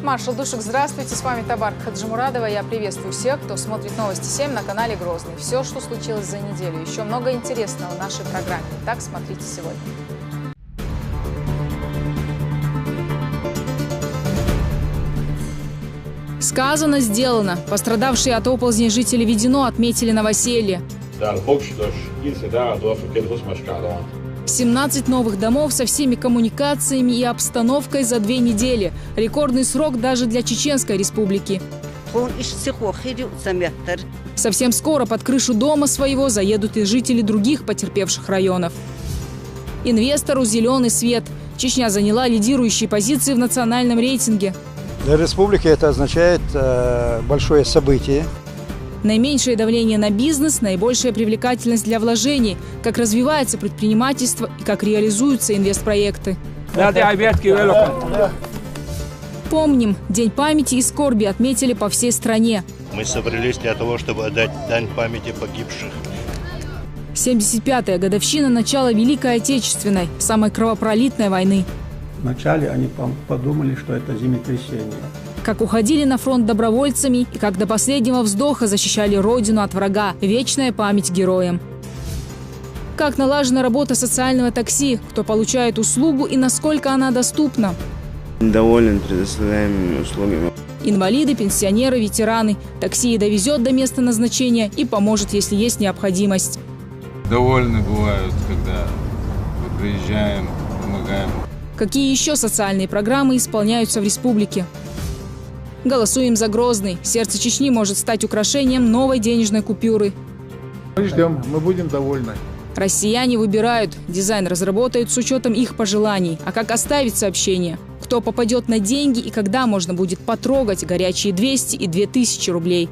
Маршал Душек, здравствуйте. С вами Табар Хаджимурадова. Я приветствую всех, кто смотрит Новости 7 на канале Грозный. Все, что случилось за неделю. Еще много интересного в нашей программе. Итак, смотрите сегодня. Сказано, сделано. Пострадавшие от оползней жители Ведено отметили новоселье. 17 новых домов со всеми коммуникациями и обстановкой за 2 недели. Рекордный срок даже для Чеченской республики. Совсем скоро под крышу дома своего заедут и жители других потерпевших районов. Инвестору зеленый свет. Чечня заняла лидирующие позиции в национальном рейтинге. Для республики это означает большое событие. Наименьшее давление на бизнес, наибольшая привлекательность для вложений, как развивается предпринимательство и как реализуются инвестпроекты. Помним, День памяти и скорби отметили по всей стране. Мы собрались для того, чтобы отдать дань памяти погибших. 75-я годовщина начала Великой Отечественной, самой кровопролитной войны. Вначале они подумали, что это землетрясение. Как уходили на фронт добровольцами и как до последнего вздоха защищали родину от врага. Вечная память героям. Как налажена работа социального такси, кто получает услугу и насколько она доступна. Доволен предоставляемыми услугами. Инвалиды, пенсионеры, ветераны. Такси довезет до места назначения и поможет, если есть необходимость. Довольны бывают, когда мы приезжаем, помогаем. Какие еще социальные программы исполняются в республике? Голосуем за Грозный. Сердце Чечни может стать украшением новой денежной купюры. Мы ждем, мы будем довольны. Россияне выбирают. Дизайн разработают с учетом их пожеланий. А как оставить сообщение? Кто попадет на деньги и когда можно будет потрогать горячие 200 и 2000 рублей?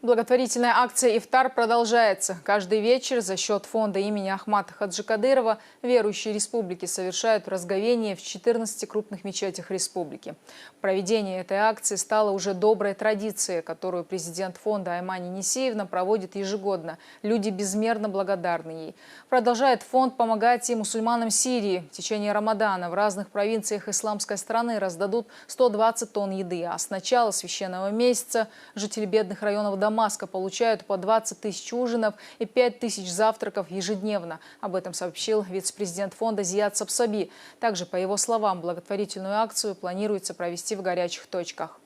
Благотворительная акция «Ифтар» продолжается. Каждый вечер за счет фонда имени Ахмата Хаджи Кадырова верующие республики совершают разговение в 14 крупных мечетях республики. Проведение этой акции стало уже доброй традицией, которую президент фонда Аймани Несиевна проводит ежегодно. Люди безмерно благодарны ей. Продолжает фонд помогать и мусульманам Сирии. В течение Рамадана в разных провинциях исламской страны раздадут 120 тонн еды. А с начала священного месяца жители бедных районов Дамаска получают по 20 тысяч ужинов и 5 тысяч завтраков ежедневно. Об этом сообщил вице-президент фонда Зиад Сапсаби. Также, по его словам, благотворительную акцию планируется провести в горячих точках.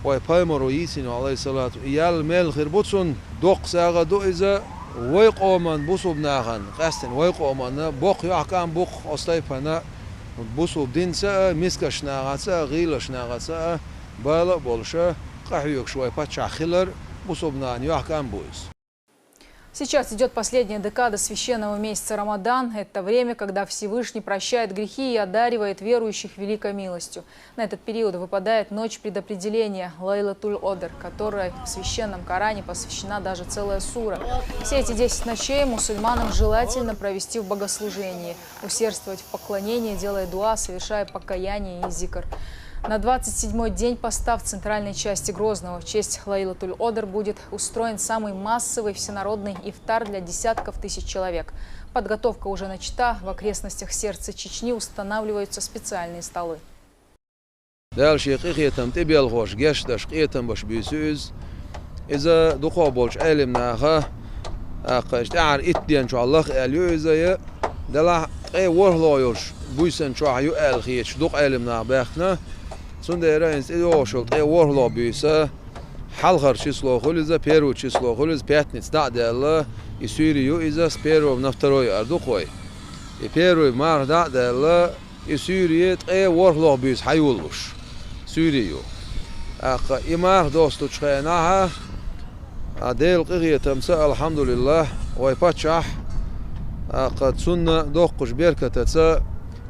Ой, поймару Исину алейхиссалату. Ял мел хирбутсун док сагаду иза вайқоман бусубнахан. Қастин вайқомана бок яхкан бок остайпана бусубдинса мискашнагаса гилашнагаса бала болша қахюк швай пачахилар бусубнан яхкан буис. Сейчас идет последняя декада священного месяца Рамадан. Это время, когда Всевышний прощает грехи и одаривает верующих великой милостью. На этот период выпадает ночь предопределения Лайлатуль-Одр, которой в священном Коране посвящена даже целая сура. Все эти 10 ночей мусульманам желательно провести в богослужении, усердствовать в поклонении, делая дуа, совершая покаяние и зикр. На 27-й день поста в центральной части Грозного в честь Лайлатуль-Одр будет устроен самый массовый всенародный ифтар для десятков тысяч человек. Подготовка уже начата. В окрестностях сердца Чечни устанавливаются специальные столы. Сундера институт ворло бюса халхар число холиза первое число холиз пятница дадела и Сирию из-за с первого на второй ардухой и первый март дадела и Сирия ворло бюс хайулуш Сирию аха имар достуч хайнаха адел قرية تمسا الحمد لله ويبتشح قد سنة دوقش بركة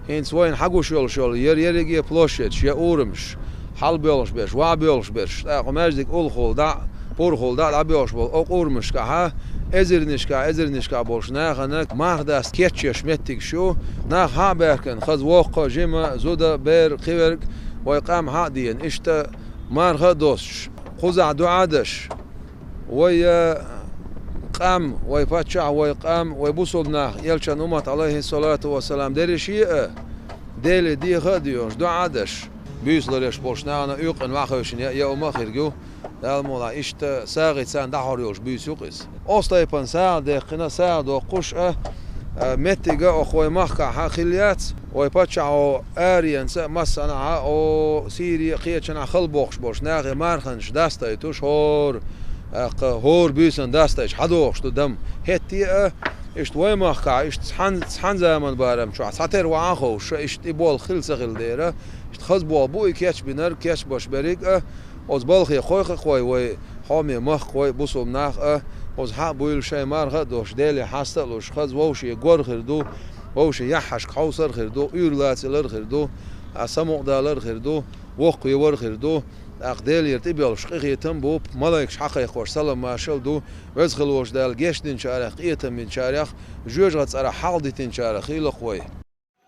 Heinz wohin hagushol shol yerige ploshet she urmsh halbelsh besh wa belsh besh ta qomerdik ulkhol da porkhol da abyosh bol ok urmsh ka ha ezirnishka bolshna khanak mahdas ketchesh mettik shu na haberken khaz woqa jema zoda ber khiverk ويقام هاديا اشتا مارغا دوش خزع دعادش ويا قام ويفتشع ويقام ويبوصلنا يلشان أمت عليه الصلاة والسلام ديري شيء ديلي دي خديوش دعادش بيسلريش بوشنانا يقن واخوشن يا أما خيرجو دالمولا اشتا ساغي سان دحوريوش بيسوقس أصطيبان ساعة دقنا ساعة دو قشأ متجا أخوي مخكا حخليات ويبتشعو آريان مسنا أو سيري قيتشنا خلبوخش بوش ناغي مارخنش داستايتوش هور بيسن داستايش حدوخش دم هتي اشت وي مخكا اشت سحن زمان بارم شو ساتر وعاخوش اشت يبول خلصغل ديره اشت خزبو بو كيتش بنر كيتش باش بريك اوز بالخي خوي وي حامي مخ وي بوسوم ناخ اوز ها بويل شي مارغا دوش ديلي حاستلوش خز ووشي غور خردو ووشي يحش خوسر خردو يورلاتلر خردو اسمو دالر خردو وق يور خردو اقدال يرتبيل شقيتم بو ملايك حقيق خوش سلام ماشل دو وزخلوش دال گشتن شارخ قيتم من شارخ جوج غصرا حالدتن شارخ يلخوي.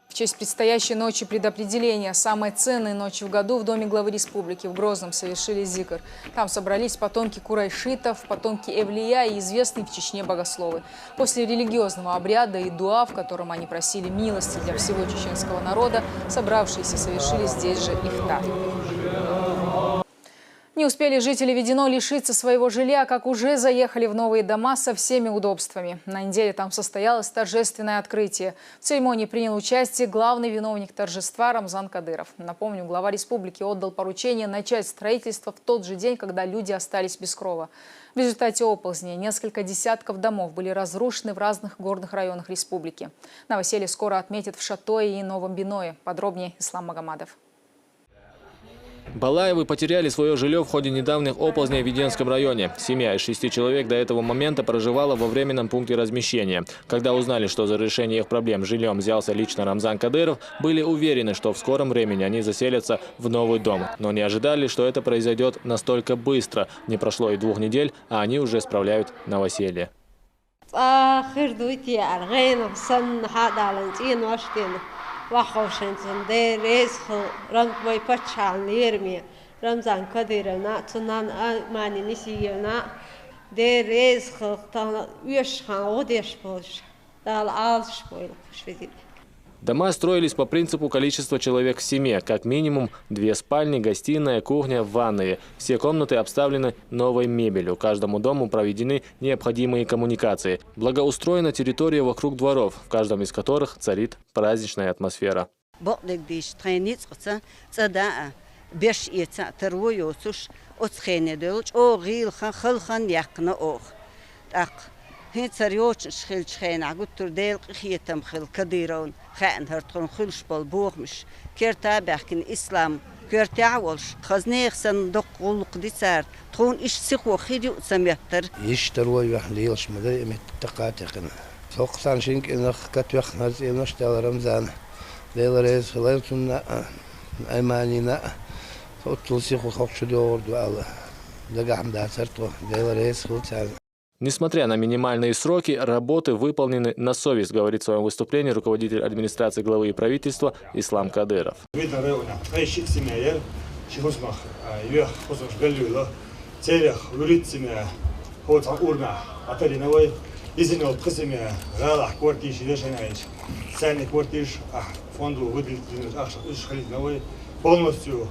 В честь предстоящей ночи предопределения, самой ценной ночи в году, в Доме главы республики в Грозном совершили зикр. Там собрались потомки курайшитов, потомки эвлия и известные в Чечне богословы. После религиозного обряда и дуа, в котором они просили милости для всего чеченского народа, собравшиеся совершили здесь же ифтар. Не успели жители Ведено лишиться своего жилья, как уже заехали в новые дома со всеми удобствами. На неделе там состоялось торжественное открытие. В церемонии принял участие главный виновник торжества Рамзан Кадыров. Напомню, глава республики отдал поручение начать строительство в тот же день, когда люди остались без крова. В результате оползня несколько десятков домов были разрушены в разных горных районах республики. Новоселье скоро отметят в Шатое и Новом Биное. Подробнее Ислам Магомадов. Балаевы потеряли свое жилье в ходе недавних оползней в Веденском районе. Семья из 6 человек до этого момента проживала во временном пункте размещения. Когда узнали, что за решение их проблем жильем взялся лично Рамзан Кадыров, были уверены, что в скором времени они заселятся в новый дом. Но не ожидали, что это произойдет настолько быстро. Не прошло и 2 недель, а они уже справляют новоселье. وخوشنتن دير رزق رم بوي بتشان ليرمي رمضان كديرنا تنان ماني نسينا دير رزق تان ويشخان وديش بوش دال عالش بوي شفيدي. Дома строились по принципу количества человек в семье. Как минимум 2 спальни, гостиная, кухня, ванные. Все комнаты обставлены новой мебелью. Каждому дому проведены необходимые коммуникации. Благоустроена территория вокруг дворов, в каждом из которых царит праздничная атмосфера. هنتريوش شخيل شخين عقود ترديل خيتم خيل كديرون خان هرتون خلش بالبوغمش كيرتا بحكن إسلام كيرتا عولش خزنيخ صندوق غلق ديسار تكون إيش سخو خيدي سميتر يشتروا يحليلش مدري متقاتقنا فوق سانشينك إنك كتوخ نزي نشتغل رمضان ليل ريز خلالتنا أيمانينا فوتل سخو خوش دور دوالله دقام داسرتو ليل ريز خلتان. Несмотря на минимальные сроки, работы выполнены на совесть, говорит в своем выступлении руководитель администрации главы и правительства Ислам Кадыров. Полностью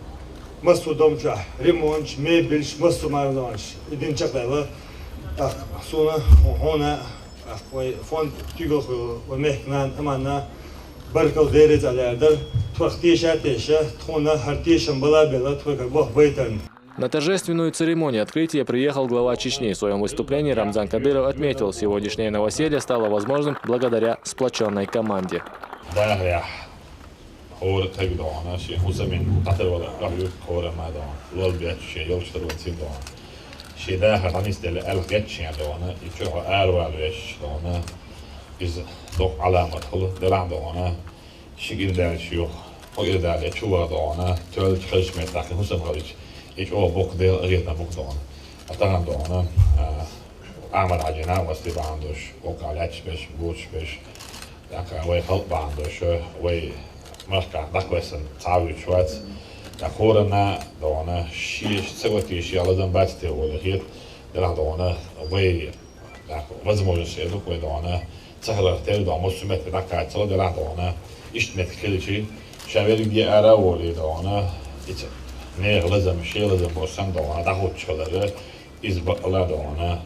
массу домча, ремонт, мебель, массу марганш, один чакла. Так, суна, хона, фонд тюгел, вмехнан, амана, баркал дерез алярдар, твахтиша теша, тхона, хартишам была бела, твоя бог бейтан. На торжественную церемонию открытия приехал глава Чечни. В своем выступлении Рамзан Кадыров отметил, сегодняшнее новоселье стало возможным благодаря сплоченной команде. شداها خميس دل الجتش يعني دوانا يشوفوا قالوا على إيش دوانا إذا ضوء علامة خلو دلعم دوانا شجير دال شيوخ وإذا دال شو دوانا تول خش متاخي حسن خالج إيش أو بوك دل غيرنا بوك دوانا أتعلم دوانا Ahmad Hajina was the bandos, Okalechbish, Buchbish, way help bandos, way Marka, Dakwesen, Tavuchwat, the Horana, Donna, she, Sewati, she all of them back to the hit, the Donna, away, was more said, look with Donna, Sahara, tell the almost met the Daka, so the Donna, Ishmet Kilichi, Shaveli Ara, or the Donna, it's neerlism, Shalism, or Sandona, the Hutchler is but a ladonna,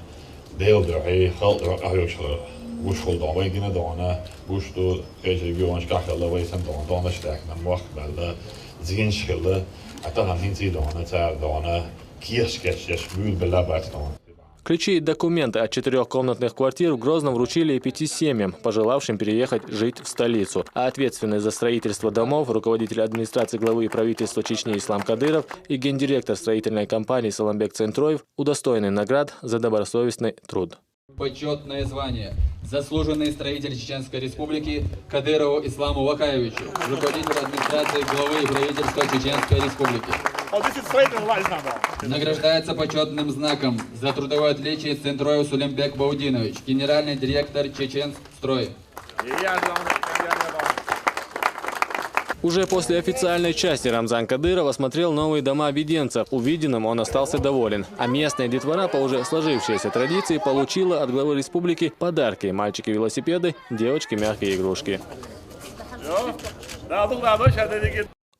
Dale the Hay, Halt the Ayushler. Bush hold on, waking a donna, Bush to Review and Skakel away some Donna Stack and walk by the Zin Schilder. I thought I'm hinting Donna, Kirsketch, just move the Labat Donna. Ключи и документы от 4-комнатных квартир в Грозном вручили и 5 семьям, пожелавшим переехать жить в столицу. А ответственный за строительство домов, руководитель администрации главы правительства Чечни Ислам Кадыров и гендиректор строительной компании Саламбек Центроев удостоены наград за добросовестный труд. Почетное звание «Заслуженный строитель Чеченской Республики» Кадырову Исламу Вакаевичу, руководитель администрации главы правительства Чеченской Республики. Награждается почетным знаком за трудовое отличие Центроев Сулембек Баудинович, генеральный директор Чеченстрой. Уже после официальной части Рамзан Кадыров осмотрел новые дома объединцев. Увиденным он остался доволен. А местная детвора по уже сложившейся традиции получила от главы республики подарки. Мальчики велосипеды, девочки мягкие игрушки.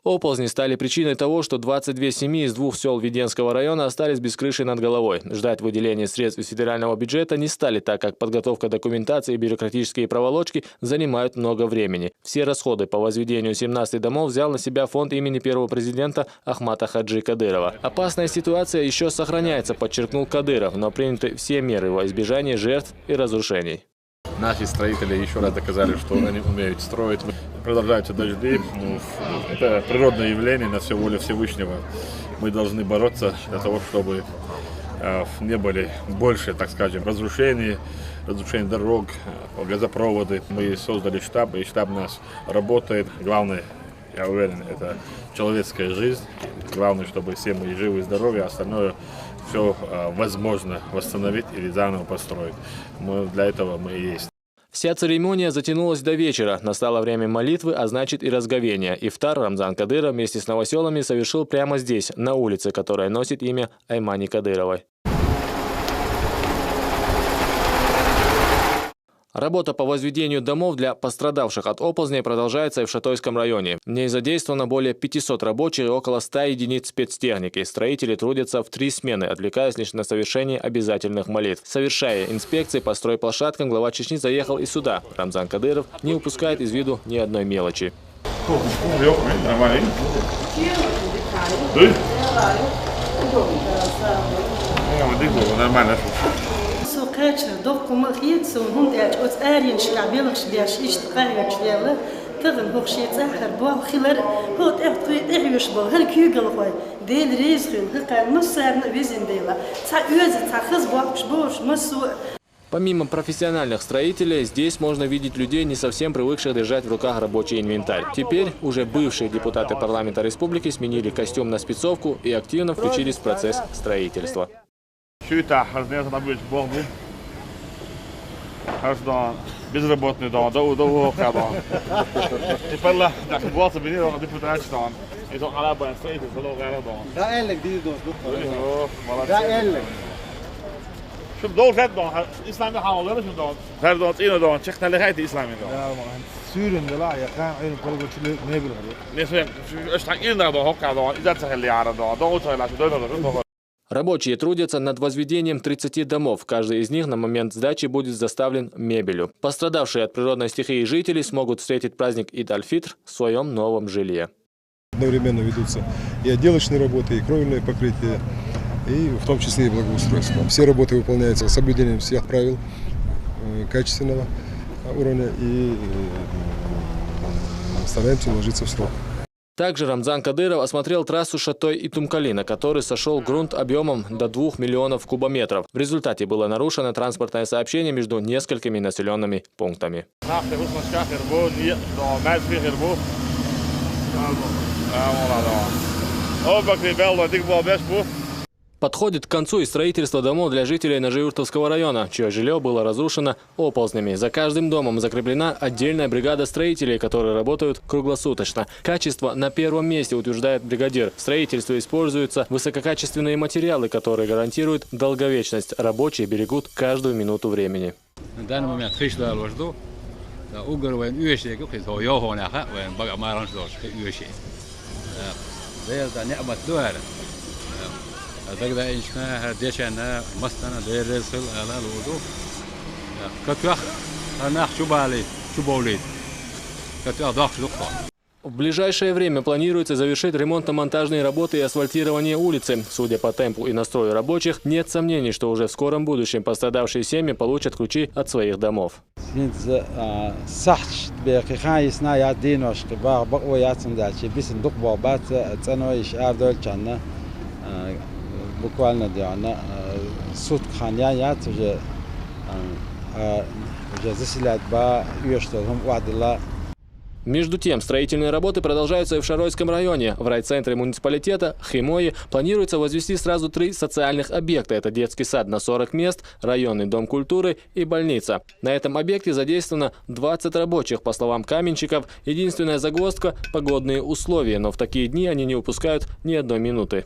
Оползни стали причиной того, что 22 семьи из 2 сел Веденского района остались без крыши над головой. Ждать выделения средств из федерального бюджета не стали, так как подготовка документации и бюрократические проволочки занимают много времени. Все расходы по возведению 17 домов взял на себя фонд имени первого президента Ахмата Хаджи Кадырова. Опасная ситуация еще сохраняется, подчеркнул Кадыров, но приняты все меры во избежание жертв и разрушений. Наши строители еще раз доказали, что они умеют строить. Продолжаются дожди. Это природное явление, на все волю Всевышнего. Мы должны бороться для того, чтобы не были больше, так скажем, разрушений дорог, газопроводы. Мы создали штаб, и штаб наш работает. Главное, я уверен, это человеческая жизнь. Главное, чтобы все мы живы и здоровы, а остальное все возможно восстановить или заново построить. Для этого мы и есть. Вся церемония затянулась до вечера. Настало время молитвы, а значит и разговения. Ифтар Рамзан Кадыров вместе с новоселами совершил прямо здесь, на улице, которая носит имя Аймани Кадыровой. Работа по возведению домов для пострадавших от оползней продолжается и в Шатойском районе. В ней задействовано более 500 рабочих и около 100 единиц спецтехники. Строители трудятся в 3 смены, отвлекаясь лишь на совершение обязательных молитв. Совершая инспекции по стройплощадкам, глава Чечни заехал и сюда. Рамзан Кадыров не упускает из виду ни одной мелочи. Помимо профессиональных строителей, здесь можно видеть людей, не совсем привыкших держать в руках рабочий инвентарь. Теперь уже бывшие депутаты парламента республики сменили костюм на спецовку и активно включились в процесс строительства. Безработный дом, до Теперь так вот собираю депутат там. Это алаба стоит, это логара дом. Да, элек диди дос, да, элек. شوف دول غير دول إسلامي حاولوا ولا شو دول غير دول إيه دول شيخنا اللي غاية إسلامي دول لا ما سوريا لا يا كان عين كل قلت نبي ليش إيش تحكي لنا دول هكذا دول إذا تخلي على دول تخلي على دول. Рабочие трудятся над возведением 30 домов. Каждый из них на момент сдачи будет заставлен мебелью. Пострадавшие от природной стихии жители смогут встретить праздник Ид-аль-Фитр в своем новом жилье. Одновременно ведутся и отделочные работы, и кровельное покрытие, и в том числе и благоустройство. Все работы выполняются с соблюдением всех правил качественного уровня и стараемся уложиться в срок. Также Рамзан Кадыров осмотрел трассу Шатой и Тумкали, на которой сошел грунт объемом до 2 миллионов кубометров. В результате было нарушено транспортное сообщение между несколькими населенными пунктами. Подходит к концу и строительство домов для жителей Ножеюртовского района, чье жилье было разрушено оползнями. За каждым домом закреплена отдельная бригада строителей, которые работают круглосуточно. Качество на первом месте, утверждает бригадир. В строительстве используются высококачественные материалы, которые гарантируют долговечность. Рабочие берегут каждую минуту времени. На данный момент тогда иншна дечана мастана дересл ала луду катвах анах чубали чуболит катвах дах духта. В ближайшее время планируется завершить ремонтно-монтажные работы и асфальтирование улицы. Судя по темпу и настрою рабочих, нет сомнений, что уже в скором будущем пострадавшие семьи получат ключи от своих домов. буквально диана суд ханья уже заселять ба юштом вадила. Между тем, строительные работы продолжаются и в Шаройском районе. В райцентре муниципалитета Химои планируется возвести сразу 3 социальных объекта. Это детский сад на 40 мест, районный дом культуры и больница. На этом объекте задействовано 20 рабочих. По словам каменщиков, единственная загвоздка – погодные условия. Но в такие дни они не упускают ни одной минуты.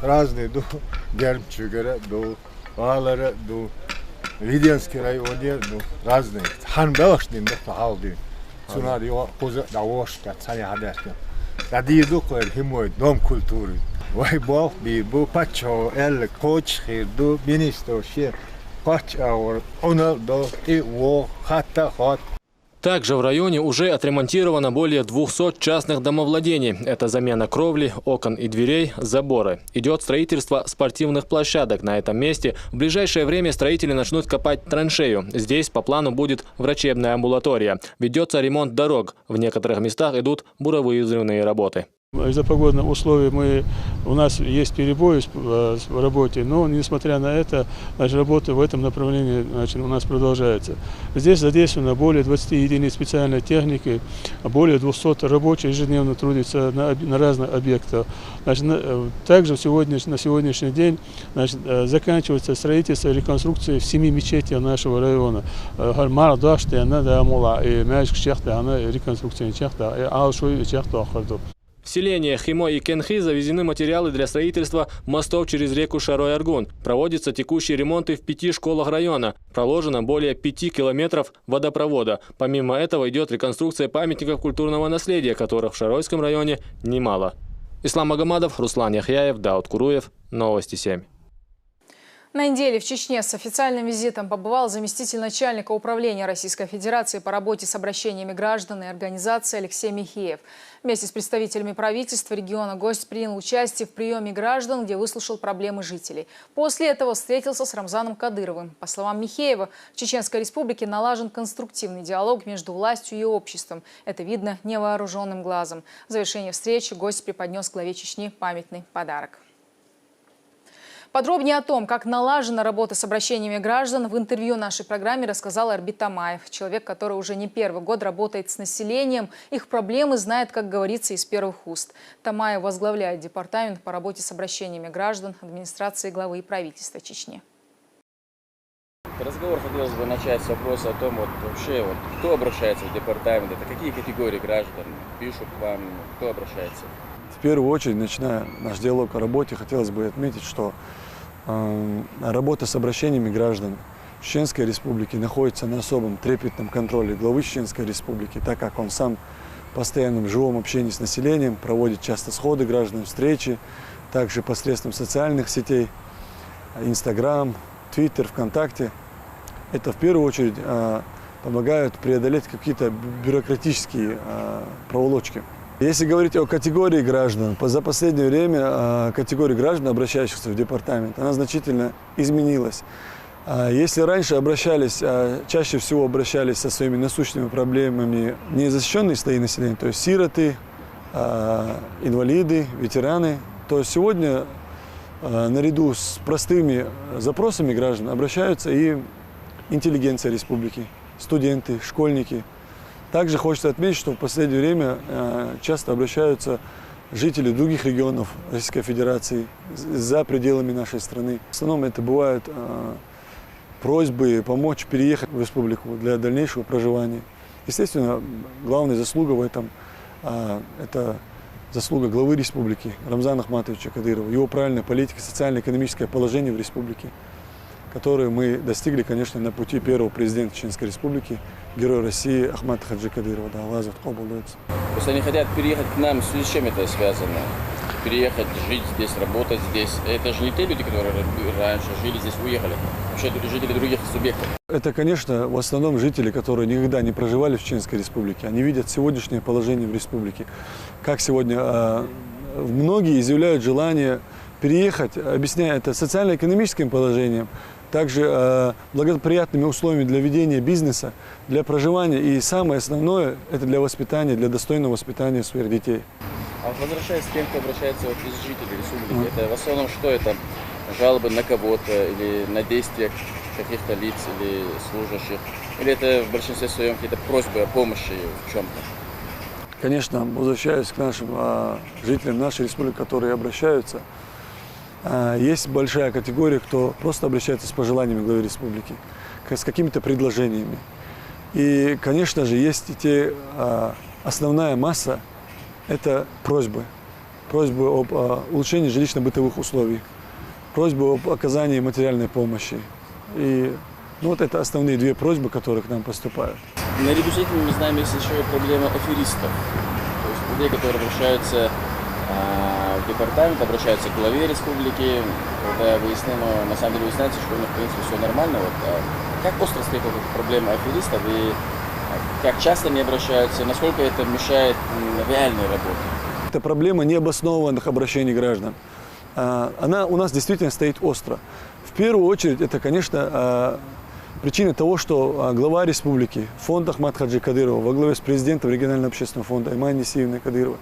Разные Bağları du Lidyanski rayonu du razne han belashnin da haldi sunari o koza da woshka tsani hadarka da didu koer himoy dom kulturi vay bo bi bu pacho el coach khirdu ministro she pach or onal do и wo hatta hot. Также в районе уже отремонтировано более 200 частных домовладений. Это замена кровли, окон и дверей, заборы. Идет строительство спортивных площадок. На этом месте в ближайшее время строители начнут копать траншею. Здесь по плану будет врачебная амбулатория. Ведется ремонт дорог. В некоторых местах идут буровые взрывные работы. Из-за погодных условий у нас есть перебои в работе, но несмотря на это, работа в этом направлении у нас продолжается. Здесь задействовано более 20 единиц специальной техники, более 200 рабочих ежедневно трудятся на разных объектах. Также на сегодняшний день заканчивается строительство и реконструкция в 7 мечетях нашего района. В селения Химо и Кенхи завезены материалы для строительства мостов через реку Шарой-Аргун. Проводится текущий ремонт и в 5 школах района. Проложено более 5 километров водопровода. Помимо этого идет реконструкция памятников культурного наследия, которых в Шаройском районе немало. Ислам Магомадов, Руслан Яхьяев, Дауд Куруев. Новости 7. На неделе в Чечне с официальным визитом побывал заместитель начальника управления Российской Федерации по работе с обращениями граждан и организаций Алексей Михеев. Вместе с представителями правительства региона гость принял участие в приеме граждан, где выслушал проблемы жителей. После этого встретился с Рамзаном Кадыровым. По словам Михеева, в Чеченской Республике налажен конструктивный диалог между властью и обществом. Это видно невооруженным глазом. В завершение встречи гость преподнес главе Чечни памятный подарок. Подробнее о том, как налажена работа с обращениями граждан, в интервью нашей программе рассказал Арбит Тамаев. Человек, который уже не первый год работает с населением, их проблемы знает, как говорится, из первых уст. Тамаев возглавляет департамент по работе с обращениями граждан администрации главы и правительства Чечни. Разговор хотелось бы начать с вопроса о том, вообще, кто обращается в департамент, это какие категории граждан пишут к вам, кто обращается? В первую очередь, начиная наш диалог о работе, хотелось бы отметить, что работа с обращениями граждан в Чеченской Республике находится на особом трепетном контроле главы Чеченской Республики, так как он сам постоянно в живом общении с населением, проводит часто сходы граждан, встречи, также посредством социальных сетей, Инстаграм, Твиттер, ВКонтакте. Это в первую очередь помогает преодолеть какие-то бюрократические проволочки. Если говорить о категории граждан, за последнее время категория граждан, обращающихся в департамент, она значительно изменилась. Если раньше чаще всего обращались со своими насущными проблемами незащищенные слои населения, то есть сироты, инвалиды, ветераны, то сегодня наряду с простыми запросами граждан обращаются и интеллигенция республики, студенты, школьники, Также хочется отметить, что в последнее время часто обращаются жители других регионов Российской Федерации за пределами нашей страны. В основном это бывают просьбы помочь переехать в республику для дальнейшего проживания. Естественно, главная заслуга в этом это заслуга главы республики Рамзана Ахматовича Кадырова, его правильная политика, социально-экономическое положение в республике, которое мы достигли, конечно, на пути первого президента Чеченской Республики, героя России Ахмата Хаджи Кадырова. Да, Аллах обладается. То есть они хотят переехать к нам, в связи с чем это связано? Переехать, жить здесь, работать здесь. Это же не те люди, которые раньше жили здесь, уехали. Вообще это жители других субъектов. Это, конечно, в основном жители, которые никогда не проживали в Чеченской Республике. Они видят сегодняшнее положение в республике. Как сегодня многие изъявляют желание переехать, объясняя это социально-экономическим положением, также благоприятными условиями для ведения бизнеса, для проживания. И самое основное – это для воспитания, для достойного воспитания своих детей. А вот возвращаясь к тем, кто обращается из жителей республики, это в основном что это? Жалобы на кого-то или на действия каких-то лиц или служащих? Или это в большинстве своем какие-то просьбы о помощи в чем-то? Конечно, возвращаясь к нашим жителям нашей республики, которые обращаются, есть большая категория, кто просто обращается с пожеланиями главы республики, с какими-то предложениями. И, конечно же, есть и те, основная масса – это просьбы. Просьбы об улучшении жилищно-бытовых условий, просьбы об оказании материальной помощи. И вот это основные две просьбы, которые к нам поступают. Наряду с этим мы знаем, есть еще и проблема аферистов. То есть людей, которые обращаются в департамент, обращаются к главе республики, когда на самом деле выясняется, что у них в принципе все нормально. Как остро стоит эта проблема аферистов и как часто они обращаются, насколько это мешает реальной работе? Это проблема необоснованных обращений граждан. Она у нас действительно стоит остро. В первую очередь это, конечно, причина того, что глава республики, фонд Ахмата Хаджи Кадырова, во главе с президентом регионального общественного фонда Аймани Несиевной Кадырова,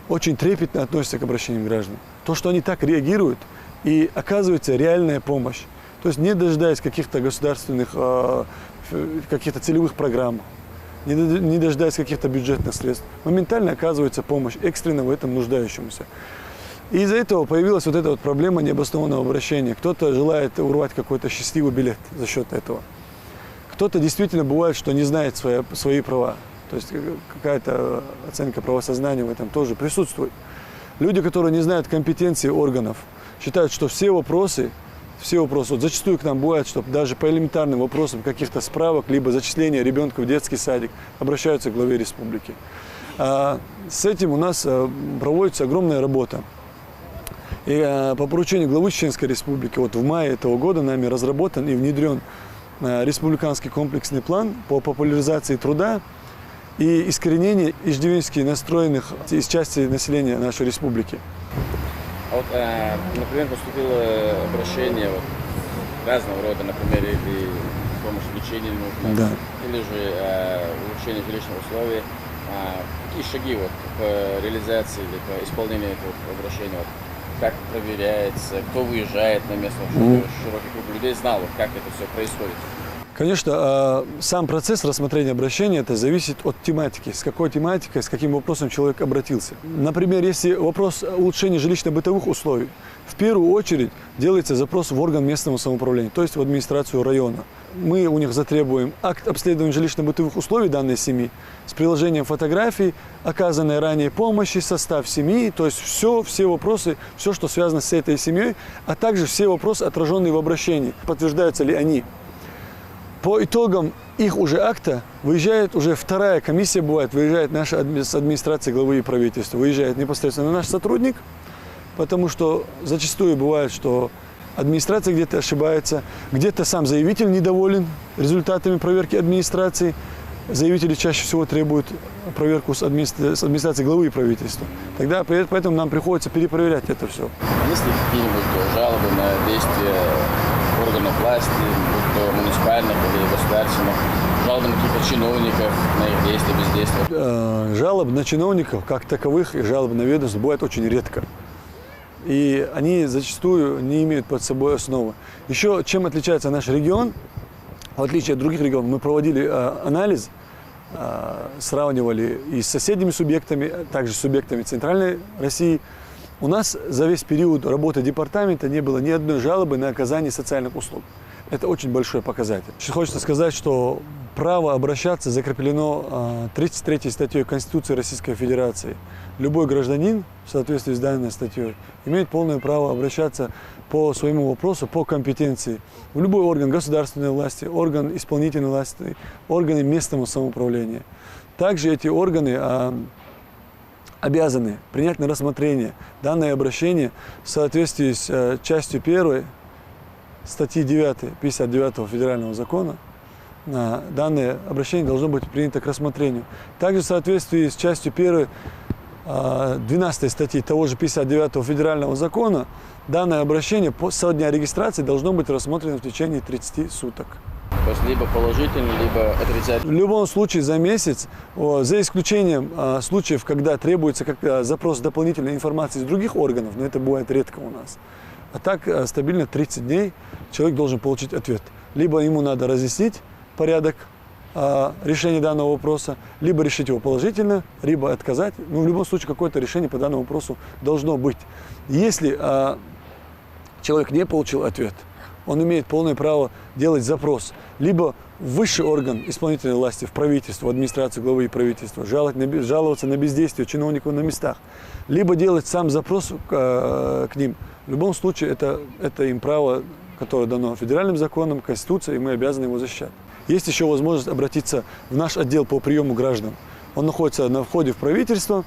очень трепетно относятся к обращениям граждан. То, что они так реагируют, и оказывается реальная помощь. То есть не дожидаясь каких-то государственных, каких-то целевых программ, не дожидаясь каких-то бюджетных средств, моментально оказывается помощь экстренно в этом нуждающемуся. И из-за этого появилась вот эта вот проблема необоснованного обращения. Кто-то желает урвать какой-то счастливый билет за счет этого. Кто-то действительно бывает, что не знает свои права. То есть какая-то оценка правосознания в этом тоже присутствует. Люди, которые не знают компетенции органов, считают, что все вопросы, вот зачастую к нам бывает, что даже по элементарным вопросам каких-то справок, либо зачисления ребенка в детский садик, обращаются к главе республики. С этим у нас проводится огромная работа. И по поручению главы Чеченской Республики в мае этого года нами разработан и внедрен республиканский комплексный план по популяризации труда и искоренению иждивенчески настроенных из части населения нашей республики. А вот, например, поступило обращение разного рода, например, или помощь в лечении нужна, да, или же улучшение жилищных условий. Какие шаги по реализации или по исполнению этого обращения? Как проверяется, кто выезжает на место, чтобы широкий круг людей знал, как это все происходит? Конечно, сам процесс рассмотрения обращения это зависит от тематики, с какой тематикой, с каким вопросом человек обратился. Например, если вопрос улучшения жилищно-бытовых условий, в первую очередь делается запрос в орган местного самоуправления, то есть в администрацию района. Мы у них затребуем акт обследования жилищно-бытовых условий данной семьи с приложением фотографий, оказанной ранее помощи, состав семьи, то есть все вопросы, все, что связано с этой семьей, а также все вопросы, отраженные в обращении, подтверждаются ли они. По итогам их уже акта выезжает уже вторая комиссия, выезжает наша с администрации главы и правительства, выезжает непосредственно наш сотрудник, потому что зачастую бывает, что администрация где-то ошибается, где-то сам заявитель недоволен результатами проверки администрации. Заявители чаще всего требуют проверку с администрации главы и правительства. Тогда поэтому нам приходится перепроверять это все. Есть ли какие-нибудь жалобы на действия органов власти, будь то муниципальных или государственных, жалобы на каких-то чиновников, на их действия, бездействия? Жалоб на чиновников, как таковых, и жалоб на ведомство бывает очень редко. И они зачастую не имеют под собой основы. Еще чем отличается наш регион, в отличие от других регионов, мы проводили анализ сравнивали и с соседними субъектами, также с субъектами Центральной России, у нас за весь период работы департамента не было ни одной жалобы на оказание социальных услуг. Это очень большой показатель. Хочется сказать, что право обращаться закреплено 33-й статьей Конституции Российской Федерации. Любой гражданин, в соответствии с данной статьей, имеет полное право обращаться по своему вопросу, по компетенции, в любой орган государственной власти, орган исполнительной власти, органы местного самоуправления. Также эти органы обязаны принять на рассмотрение данное обращение в соответствии с частью 1 статьи 9 59 Федерального закона. Данное обращение должно быть принято к рассмотрению. Также в соответствии с частью 1 12 статьи того же 59 Федерального закона, данное обращение со дня регистрации должно быть рассмотрено в течение 30 суток. То есть либо положительный, либо отрицательный? В любом случае за месяц, за исключением случаев, когда требуется запрос дополнительной информации из других органов, но это бывает редко у нас. А так стабильно 30 дней человек должен получить ответ. Либо ему надо разъяснить порядок решения данного вопроса, либо решить его положительно, либо отказать. Но в любом случае какое-то решение по данному вопросу должно быть. Если человек не получил ответ, он имеет полное право делать запрос. Либо в высший орган исполнительной власти, в правительство, в администрацию главы правительства, жаловаться на бездействие чиновников на местах. Либо делать сам запрос к ним. В любом случае это им право, которое дано федеральным законом, Конституцией, и мы обязаны его защищать. Есть еще возможность обратиться в наш отдел по приему граждан. Он находится на входе в правительство,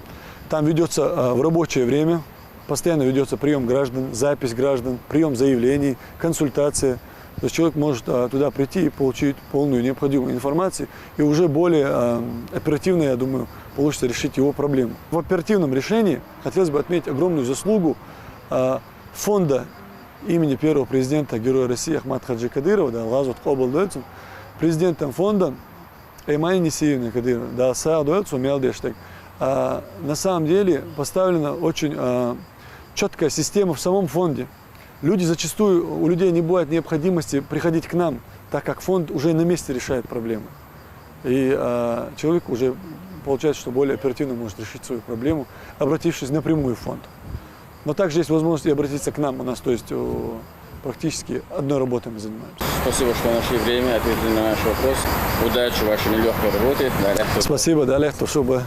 там ведется в рабочее время, постоянно ведется прием граждан, запись граждан, прием заявлений, консультация. То есть человек может туда прийти и получить полную необходимую информацию, и уже более оперативно, я думаю, получится решить его проблему. В оперативном решении хотелось бы отметить огромную заслугу фонда имени первого президента, героя России Ахмата Хаджи Кадырова, Алгазут Кобал Дойцун, президентом фонда Эймани Несиевна Кадырова, Саа Дойцун Мелдештег. На самом деле поставлена очень четкая система в самом фонде. У людей не бывает необходимости приходить к нам, так как фонд уже на месте решает проблемы. И человек уже получается, что более оперативно может решить свою проблему, обратившись напрямую в фонд. Но также есть возможность обратиться к нам. У нас, то есть, практически одной работой мы занимаемся. Спасибо, что нашли время, ответили на наш вопрос. Удачи в вашей нелегкой работе. Спасибо, далее, чтобы...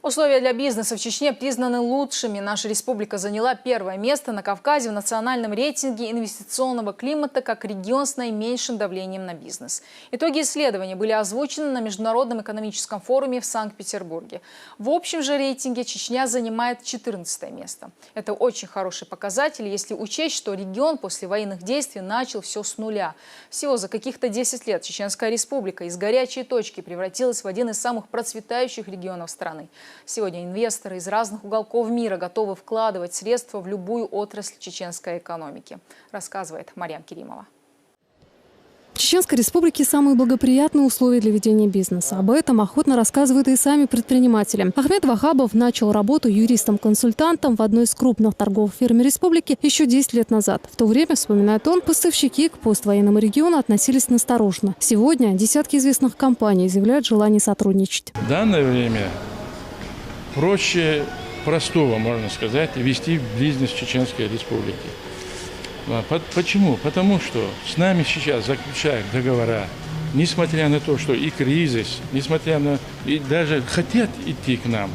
Условия для бизнеса в Чечне признаны лучшими. Наша республика заняла первое место на Кавказе в национальном рейтинге инвестиционного климата как регион с наименьшим давлением на бизнес. Итоги исследования были озвучены на Международном экономическом форуме в Санкт-Петербурге. В общем же рейтинге Чечня занимает 14 место. Это очень хороший показатель, если учесть, что регион после военных действий начал все с нуля. Всего за каких-то 10 лет Чеченская республика из горячей точки превратилась в один из самых процветающих регионов страны. Сегодня инвесторы из разных уголков мира готовы вкладывать средства в любую отрасль чеченской экономики, рассказывает Марьям Керимова. В Чеченской республике самые благоприятные условия для ведения бизнеса. Об этом охотно рассказывают и сами предприниматели. Ахмед Вахабов начал работу юристом-консультантом в одной из крупных торговых фирм республики еще 10 лет назад. В то время, вспоминает он, поставщики к поствоенному региону относились настороженно. Сегодня десятки известных компаний заявляют желание сотрудничать. В данное время проще простого, можно сказать, вести бизнес в Чеченской республике. Почему? Потому что с нами сейчас заключают договора, несмотря на то, что и кризис, несмотря на... и даже хотят идти к нам,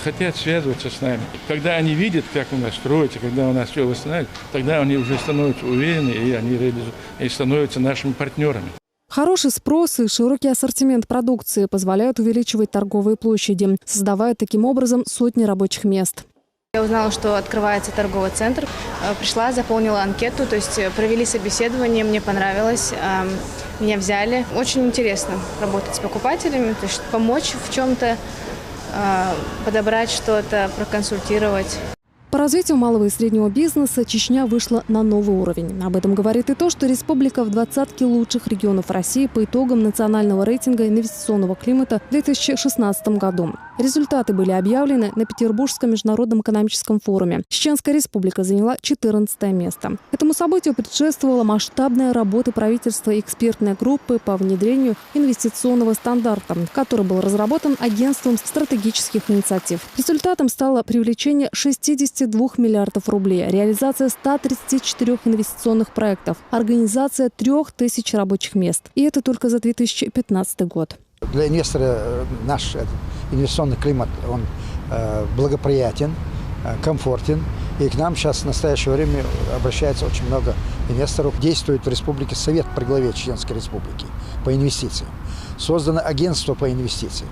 хотят связываться с нами. Когда они видят, как у нас строится, когда у нас все восстанавливается, тогда они уже становятся уверены, и они становятся нашими партнерами. Хороший спрос и широкий ассортимент продукции позволяют увеличивать торговые площади, создавая таким образом сотни рабочих мест. Я узнала, что открывается торговый центр. Пришла, заполнила анкету, то есть провели собеседование, мне понравилось, меня взяли. Очень интересно работать с покупателями, то есть помочь в чем-то, подобрать что-то, проконсультировать. По развитию малого и среднего бизнеса Чечня вышла на новый уровень. Об этом говорит и то, что республика в 20-ке лучших регионов России по итогам национального рейтинга инвестиционного климата в 2016 году. Результаты были объявлены на Петербургском международном экономическом форуме. Чеченская республика заняла 14 место. Этому событию предшествовала масштабная работа правительства и экспертной группы по внедрению инвестиционного стандарта, который был разработан Агентством стратегических инициатив. Результатом стало привлечение 62 миллиардов рублей, реализация 134 инвестиционных проектов, организация 3000 рабочих мест. И это только за 2015 год. Для инвестора наш инвестиционный климат, он благоприятен, комфортен. И к нам сейчас в настоящее время обращается очень много инвесторов. Действует в республике совет при главе Чеченской республики по инвестициям. Создано агентство по инвестициям.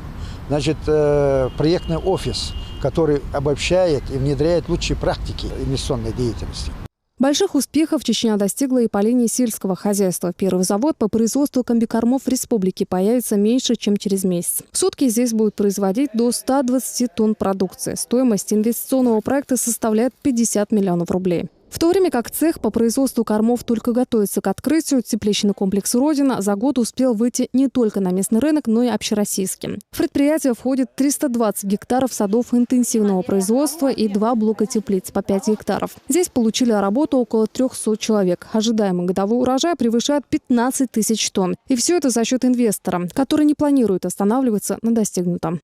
Значит, проектный офис, который обобщает и внедряет лучшие практики инвестиционной деятельности. Больших успехов Чечня достигла и по линии сельского хозяйства. Первый завод по производству комбикормов в республике появится меньше, чем через месяц. В сутки здесь будут производить до 120 тонн продукции. Стоимость инвестиционного проекта составляет 50 миллионов рублей. В то время как цех по производству кормов только готовится к открытию, тепличный комплекс «Родина» за год успел выйти не только на местный рынок, но и общероссийский. В предприятие входит 320 гектаров садов интенсивного производства и 2 блока теплиц по 5 гектаров. Здесь получили работу около 300 человек. Ожидаемый годовой урожай превышает 15 тысяч тонн. И все это за счет инвестора, который не планирует останавливаться на достигнутом.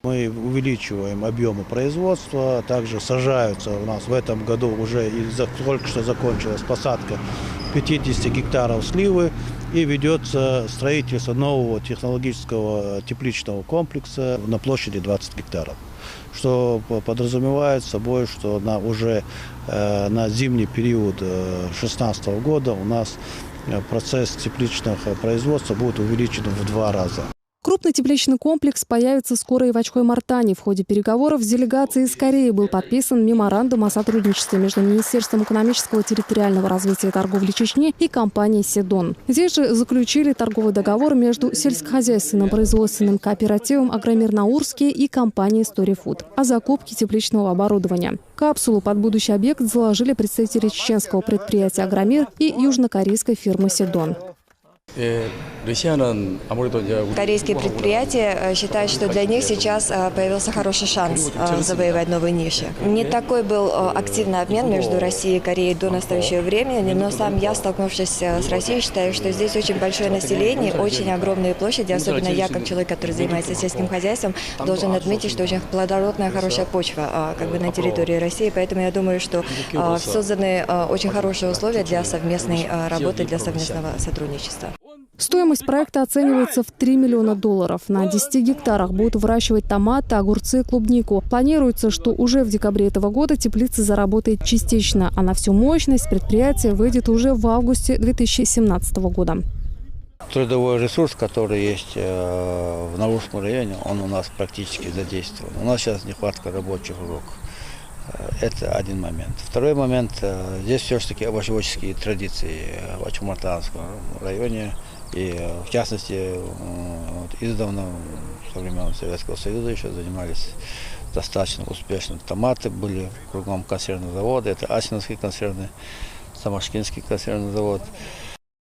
Мы увеличиваем объемы производства, также сажаются у нас в этом году уже только что закончилась посадка 50 гектаров сливы и ведется строительство нового технологического тепличного комплекса на площади 20 гектаров. Что подразумевает собой, что уже на зимний период 2016 года у нас процесс тепличного производства будет увеличен в 2 раза. Крупный тепличный комплекс появится скоро и в Очхой-Мартане. В ходе переговоров с делегацией из Кореи был подписан меморандум о сотрудничестве между Министерством экономического, территориального развития и торговли Чечни и компанией «Седон». Здесь же заключили торговый договор между сельскохозяйственным производственным кооперативом «Агромир-Наурский» и компанией «Storyfood» о закупке тепличного оборудования. Капсулу под будущий объект заложили представители чеченского предприятия «Агромир» и южнокорейской фирмы «Седон». Корейские предприятия считают, что для них сейчас появился хороший шанс завоевать новые ниши. Не такой был активный обмен между Россией и Кореей до настоящего времени, но сам я, столкнувшись с Россией, считаю, что здесь очень большое население, очень огромные площади, особенно я, как человек, который занимается сельским хозяйством, должен отметить, что очень плодородная, хорошая почва на территории России, поэтому я думаю, что созданы очень хорошие условия для совместной работы, для совместного сотрудничества. Стоимость проекта оценивается в $3 миллиона. На 10 гектарах будут выращивать томаты, огурцы и клубнику. Планируется, что уже в декабре этого года теплица заработает частично, а на всю мощность предприятие выйдет уже в августе 2017 года. Трудовой ресурс, который есть в Наурском районе, он у нас практически задействован. У нас сейчас нехватка рабочих рук. Это один момент. Второй момент. Здесь все-таки овощеводческие традиции в Очхой-Мартанском районе. И в частности, издавна, со времен Советского Союза еще занимались достаточно успешно. Томаты были кругом консервные заводы. Это Асиновский консервный, Самошкинский консервный завод.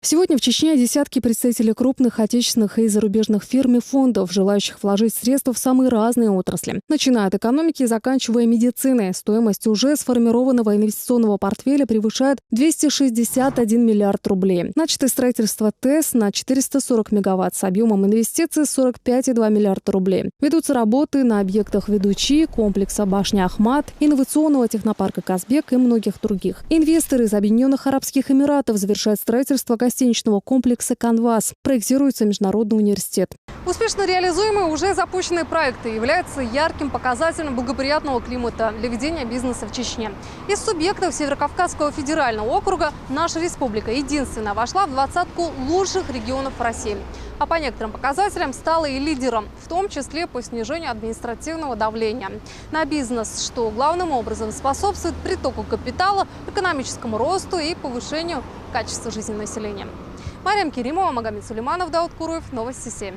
Сегодня в Чечне десятки представителей крупных отечественных и зарубежных фирм и фондов, желающих вложить средства в самые разные отрасли. Начиная от экономики и заканчивая медициной. Стоимость уже сформированного инвестиционного портфеля превышает 261 миллиард рублей. Начато строительство ТЭС на 440 мегаватт с объемом инвестиций 45,2 миллиарда рублей. Ведутся работы на объектах Ведучи, комплекса Башня Ахмат, инновационного технопарка Казбек и многих других. Инвесторы из Объединенных Арабских Эмиратов завершают строительство гостиничного комплекса «Канвас». Проектируется Международный университет. Успешно реализуемые уже запущенные проекты являются ярким показателем благоприятного климата для ведения бизнеса в Чечне. Из субъектов Северокавказского федерального округа наша республика единственная вошла в 20-ку лучших регионов России. А по некоторым показателям стала и лидером, в том числе по снижению административного давления на бизнес, что главным образом способствует притоку капитала, экономическому росту и повышению качества жизни населения. Мария Керимова, Магомед Сулейманов, Дауд Куруев, Новости 7.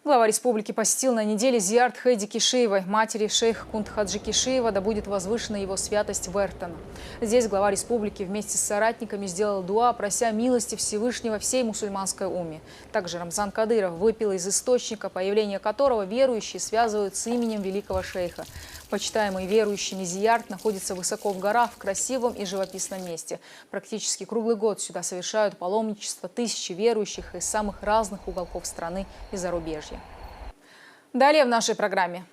Глава республики посетил на неделе зиярат Хайди Кишиевой, матери шейха Кунт Хаджи Кишиева, да будет возвышена его святость в Эртона. Здесь глава республики вместе с соратниками сделал дуа, прося милости Всевышнего всей мусульманской умме. Также Рамзан Кадыров выпил из источника, появление которого верующие связывают с именем великого шейха. Почитаемый верующими зиярат находится высоко в горах, в красивом и живописном месте. Практически круглый год сюда совершают паломничество тысячи верующих из самых разных уголков страны и зарубежья. Далее в нашей программе.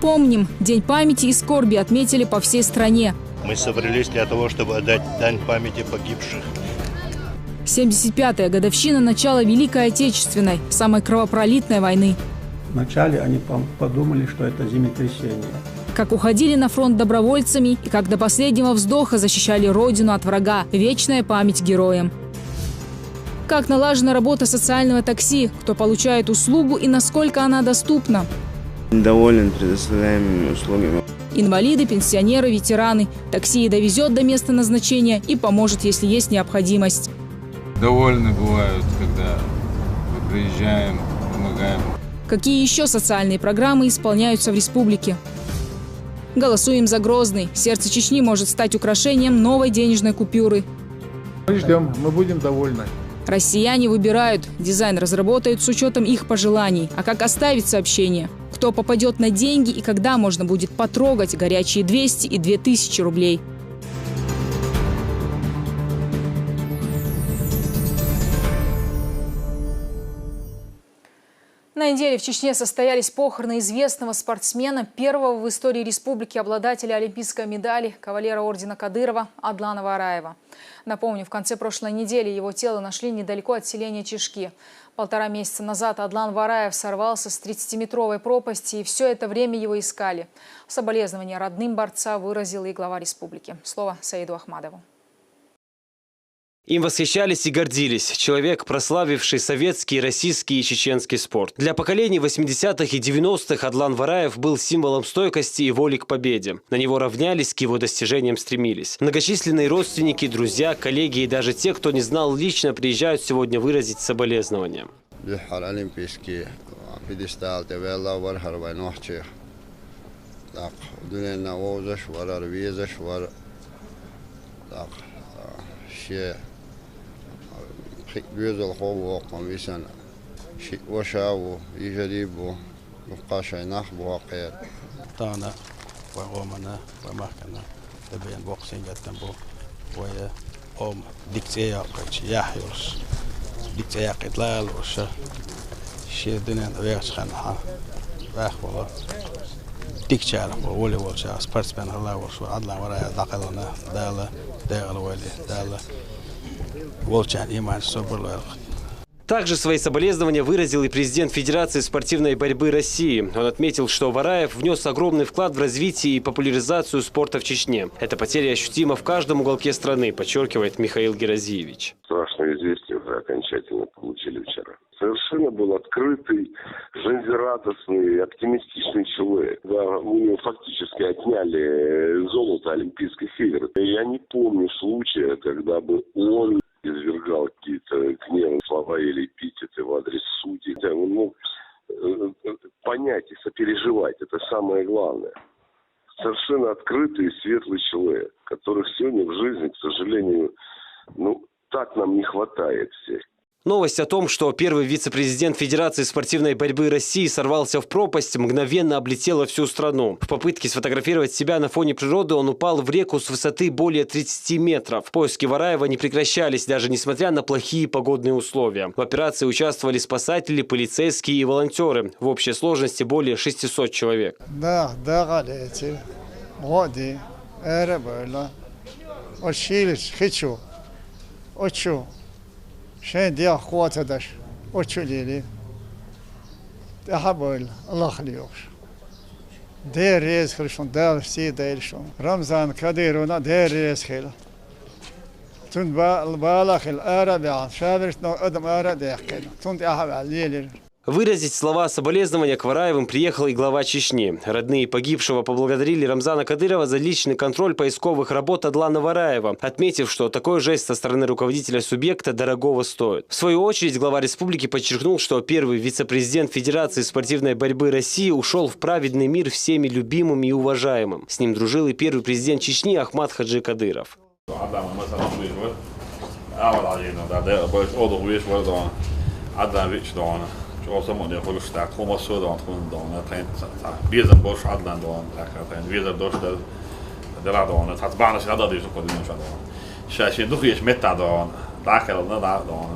Помним, День памяти и скорби отметили по всей стране. Мы собрались для того, чтобы отдать дань памяти погибших. 75-я годовщина начала Великой Отечественной, самой кровопролитной войны. Вначале они подумали, что это землетрясение. Как уходили на фронт добровольцами и как до последнего вздоха защищали родину от врага. Вечная память героям. Как налажена работа социального такси, кто получает услугу и насколько она доступна. Доволен предоставляемыми услугами. Инвалиды, пенсионеры, ветераны. Такси довезет до места назначения и поможет, если есть необходимость. Довольны бывают, когда мы приезжаем, помогаем. Какие еще социальные программы исполняются в республике? Голосуем за Грозный. Сердце Чечни может стать украшением новой денежной купюры. Мы ждем, мы будем довольны. Россияне выбирают. Дизайн разработают с учетом их пожеланий. А как оставить сообщение? Кто попадет на деньги и когда можно будет потрогать горячие 200 и 2000 рублей? На неделе в Чечне состоялись похороны известного спортсмена, первого в истории республики обладателя олимпийской медали, кавалера ордена Кадырова Адлана Вараева. Напомню, в конце прошлой недели его тело нашли недалеко от селения Чешки. 1,5 месяца назад Адлан Вараев сорвался с 30-метровой пропасти, и все это время его искали. Соболезнования родным борца выразил и глава республики. Слово Саиду Ахмадову. Им восхищались и гордились. Человек, прославивший советский, российский и чеченский спорт. Для поколений 80-х и 90-х Адлан Вараев был символом стойкости и воли к победе. На него равнялись, к его достижениям стремились. Многочисленные родственники, друзья, коллеги и даже те, кто не знал лично, приезжают сегодня выразить соболезнования. بيزل خوو قميصا وشاو يجريبو يبقى شيء نخبو قير طانا وغومنا ومحكنا تبين بوكسين جتنبو ويا أم ديكتيا قيش يحيوس ديكتيا قتلال وش شيء دنيا وياش خنها واخولا ديكتيا وولي وشا سبورتسمان الله وشو عدلا ورايا دقلنا دالا ولي دالا. Также свои соболезнования выразил и президент Федерации спортивной борьбы России. Он отметил, что Вараев внес огромный вклад в развитие и популяризацию спорта в Чечне. Эта потеря ощутима в каждом уголке страны, подчеркивает Михаил Геразиевич. Страшное известие уже окончательно получили вчера. Совершенно был открытый, жизнерадостный, оптимистичный человек. Да, у него фактически отняли золото Олимпийских игр. Я не помню случая, когда бы он извергал какие-то гневные слова или эпитеты в адрес судей. Он мог понять и сопереживать. Это самое главное. Совершенно открытый и светлый человек, которых сегодня в жизни, к сожалению, так нам не хватает всех. Новость о том, что первый вице-президент Федерации спортивной борьбы России сорвался в пропасть, мгновенно облетела всю страну. В попытке сфотографировать себя на фоне природы он упал в реку с высоты более 30 метров. Поиски Вараева не прекращались, даже несмотря на плохие погодные условия. В операции участвовали спасатели, полицейские и волонтеры. В общей сложности более 600 человек. شين دي أخواته دش وشليلي تحبول الله خليوش دير ريز خلشون دار سي دير شون رمضان كديرونا دير ريز خيل تون بالخ الأربعة شابرت نو أدم أربعة يحكي تون تأحب عليلي Выразить слова соболезнования к Вараевым приехал и глава Чечни. Родные погибшего поблагодарили Рамзана Кадырова за личный контроль поисковых работ Адлана Вараева, отметив, что такой жест со стороны руководителя субъекта дорогого стоит. В свою очередь глава республики подчеркнул, что первый вице-президент Федерации спортивной борьбы России ушел в праведный мир всеми любимым и уважаемым. С ним дружил и первый президент Чечни Ахмат Хаджи Кадыров. Olsa många håller starkt, kommer så då att hon då när bizem bosh adlan då att bizem då det där då att barnen ska då det så på det nu så då. Shashi då är smitta då. Där då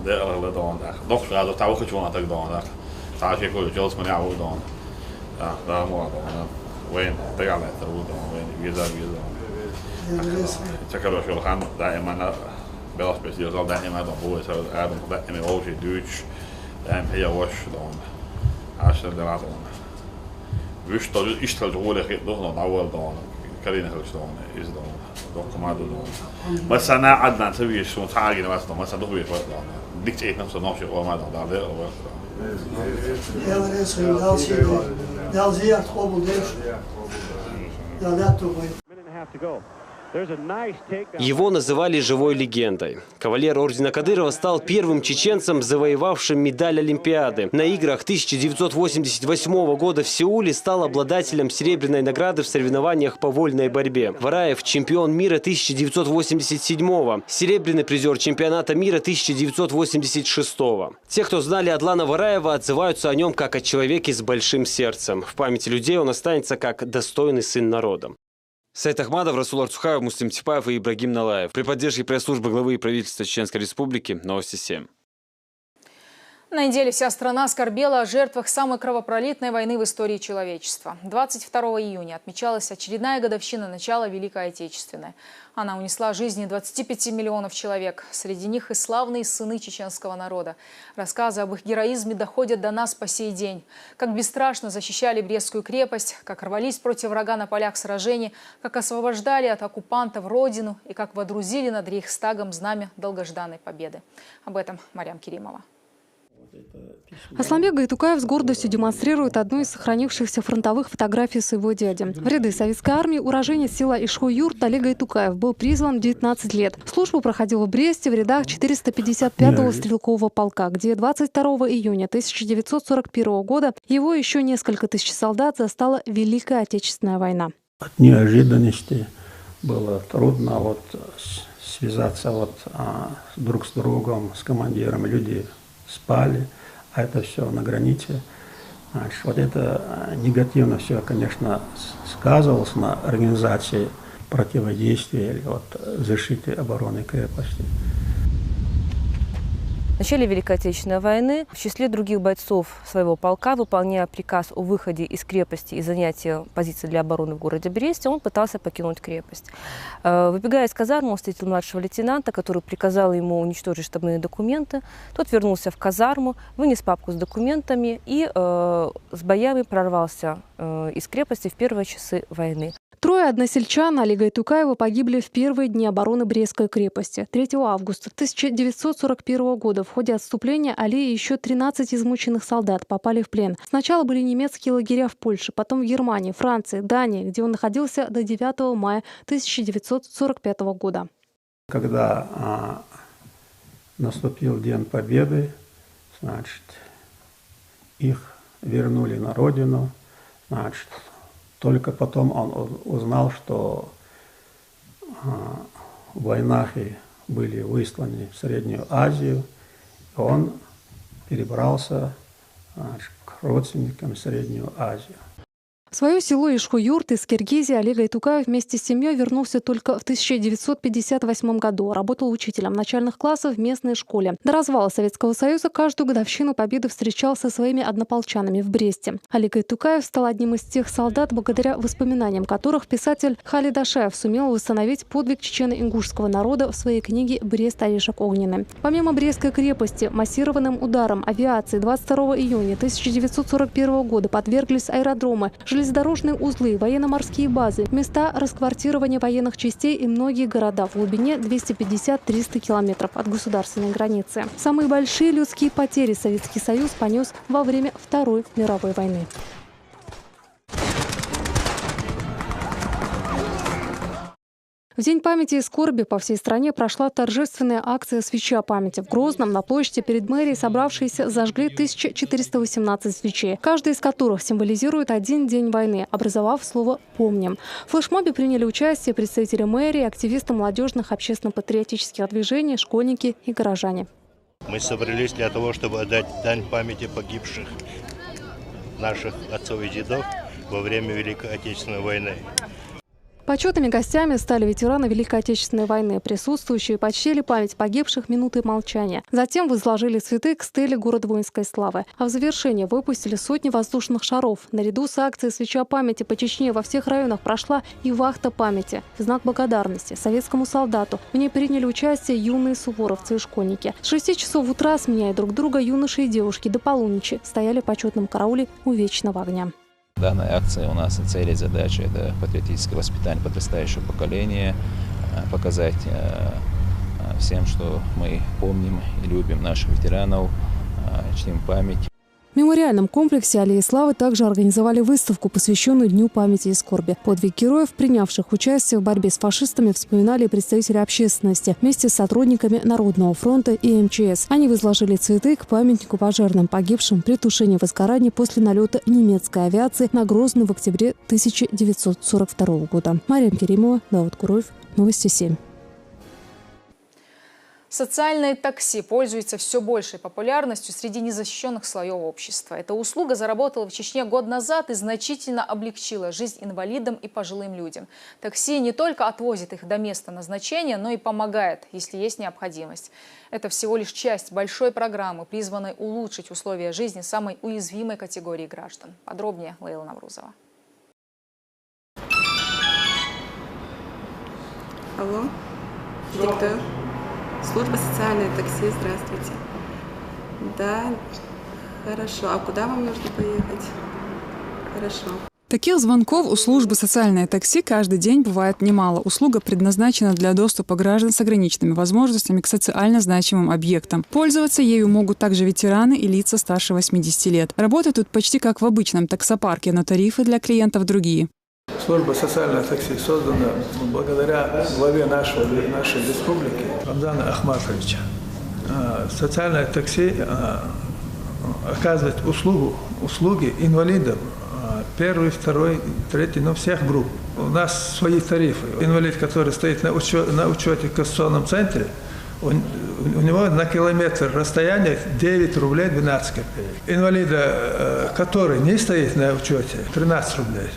det är då då ska då ta också att då där. Ta sig på Jules men jag då. Ja, där må då. Vem det är lätt då vem bizem. Jag kan då själv han där man väl speciellt då där man då bor så är de där med också Deutsch. هي واش دون عشان ده عطون وش طول اشتغل جوله خيط دون اول دون كارينا هوش دون از دون كمادو دون بس انا عدنا نسوي شو تعاقنا مثلا دوبي دون ديك ايه نفسه نوش او ما دون ده Его называли живой легендой. Кавалер ордена Кадырова стал первым чеченцем, завоевавшим медаль Олимпиады. На играх 1988 года в Сеуле стал обладателем серебряной награды в соревнованиях по вольной борьбе. Вараев – чемпион мира 1987-го, серебряный призер чемпионата мира 1986-го. Те, кто знали Адлана Вараева, отзываются о нем как о человеке с большим сердцем. В памяти людей он останется как достойный сын народа. Сайт Ахмадов, Расул Арцухаев, Муслим Типаев и Ибрагим Налаев. При поддержке пресс-службы главы и правительства Чеченской Республики. Новости 7. На неделе вся страна скорбела о жертвах самой кровопролитной войны в истории человечества. 22 июня отмечалась очередная годовщина начала Великой Отечественной. Она унесла жизни 25 миллионов человек. Среди них и славные сыны чеченского народа. Рассказы об их героизме доходят до нас по сей день. Как бесстрашно защищали Брестскую крепость, как рвались против врага на полях сражений, как освобождали от оккупантов родину и как водрузили над Рейхстагом знамя долгожданной победы. Об этом Марьям Керимова. Асланбек Гайтукаев с гордостью демонстрирует одну из сохранившихся фронтовых фотографий своего дяди. В ряды советской армии уроженец села Ишху-Юрт Али Гайтукаев был призван в 19 лет. Службу проходил в Бресте в рядах 455-го стрелкового полка, где 22 июня 1941 года его и еще несколько тысяч солдат застала Великая Отечественная война. От неожиданности было трудно связаться друг с другом, с командиром. Люди спали, а это все на границе. Вот это негативно все, конечно, сказывалось на организации противодействия или защиты обороны крепости. В начале Великой Отечественной войны в числе других бойцов своего полка, выполняя приказ о выходе из крепости и занятии позиции для обороны в городе Бресте, он пытался покинуть крепость. Выбегая из казармы, он встретил младшего лейтенанта, который приказал ему уничтожить штабные документы. Тот вернулся в казарму, вынес папку с документами и с боями прорвался из крепости в первые часы войны. Трое односельчан Али Гайтукаева погибли в первые дни обороны Брестской крепости. 3 августа 1941 года в ходе отступления Али и еще 13 измученных солдат попали в плен. Сначала были немецкие лагеря в Польше, потом в Германии, Франции, Дании, где он находился до 9 мая 1945 года. Когда наступил День Победы, их вернули на родину, только потом он узнал, что войнахи были высланы в Среднюю Азию, и он перебрался к родственникам в Среднюю Азию. В свое село Ишху-Юрт из Киргизии Али Гайтукаев вместе с семьей вернулся только в 1958 году. Работал учителем начальных классов в местной школе. До развала Советского Союза каждую годовщину Победы встречал со своими однополчанами в Бресте. Али Гайтукаев стал одним из тех солдат, благодаря воспоминаниям которых писатель Халид Ашаев сумел восстановить подвиг чечено-ингушского народа в своей книге «Брест. Орешек огненный». Помимо Брестской крепости, массированным ударом авиации 22 июня 1941 года подверглись аэродромы, железнодорожные узлы, военно-морские базы, места расквартирования военных частей и многие города в глубине 250-300 километров от государственной границы. Самые большие людские потери Советский Союз понес во время Второй мировой войны. В День памяти и скорби по всей стране прошла торжественная акция «Свеча памяти». В Грозном на площади перед мэрией собравшиеся зажгли 1418 свечей, каждая из которых символизирует один день войны, образовав слово «помним». В флешмобе приняли участие представители мэрии, активисты молодежных общественно-патриотических движений, школьники и горожане. Мы собрались для того, чтобы отдать дань памяти погибших наших отцов и дедов во время Великой Отечественной войны. Почетными гостями стали ветераны Великой Отечественной войны. Присутствующие почтили память погибших минутой молчания. Затем возложили цветы к стеле города воинской славы. А в завершение выпустили сотни воздушных шаров. Наряду с акцией «Свеча памяти» по Чечне во всех районах прошла и вахта памяти. В знак благодарности советскому солдату в ней приняли участие юные суворовцы и школьники. С 6 часов утра, сменяя друг друга, юноши и девушки до полуночи стояли в почетном карауле у вечного огня. Данная акция у нас цель и задача – это патриотическое воспитание подрастающего поколения, показать всем, что мы помним и любим наших ветеранов, чтим память. В мемориальном комплексе «Аллеи славы» также организовали выставку, посвященную Дню памяти и скорби. Подвиг героев, принявших участие в борьбе с фашистами, вспоминали представители общественности вместе с сотрудниками Народного фронта и МЧС. Они возложили цветы к памятнику пожарным, погибшим при тушении возгораний после налета немецкой авиации на Грозный в октябре 1942 года. Мария Керимова, Давид Куроев, Новости 7. Социальное такси пользуется все большей популярностью среди незащищенных слоев общества. Эта услуга заработала в Чечне год назад и значительно облегчила жизнь инвалидам и пожилым людям. Такси не только отвозит их до места назначения, но и помогает, если есть необходимость. Это всего лишь часть большой программы, призванной улучшить условия жизни самой уязвимой категории граждан. Подробнее Лейла Наврузова. Алло, диктую. Служба социальное такси, здравствуйте. Да, хорошо. А куда вам нужно поехать? Хорошо. Таких звонков у службы «Социальное такси» каждый день бывает немало. Услуга предназначена для доступа граждан с ограниченными возможностями к социально значимым объектам. Пользоваться ею могут также ветераны и лица старше 80 лет. Работает тут почти как в обычном таксопарке, но тарифы для клиентов другие. Служба социальное такси создана благодаря главе нашей республики Рамзана Ахматовича. Социальное такси оказывает услуги инвалидам первый, второй, третий, всех групп. У нас свои тарифы. Инвалид, который стоит на учете в кассационном центре, у него на километр расстояния 9 рублей 12 копеек. Инвалида, который не стоит на учете, 13 рублей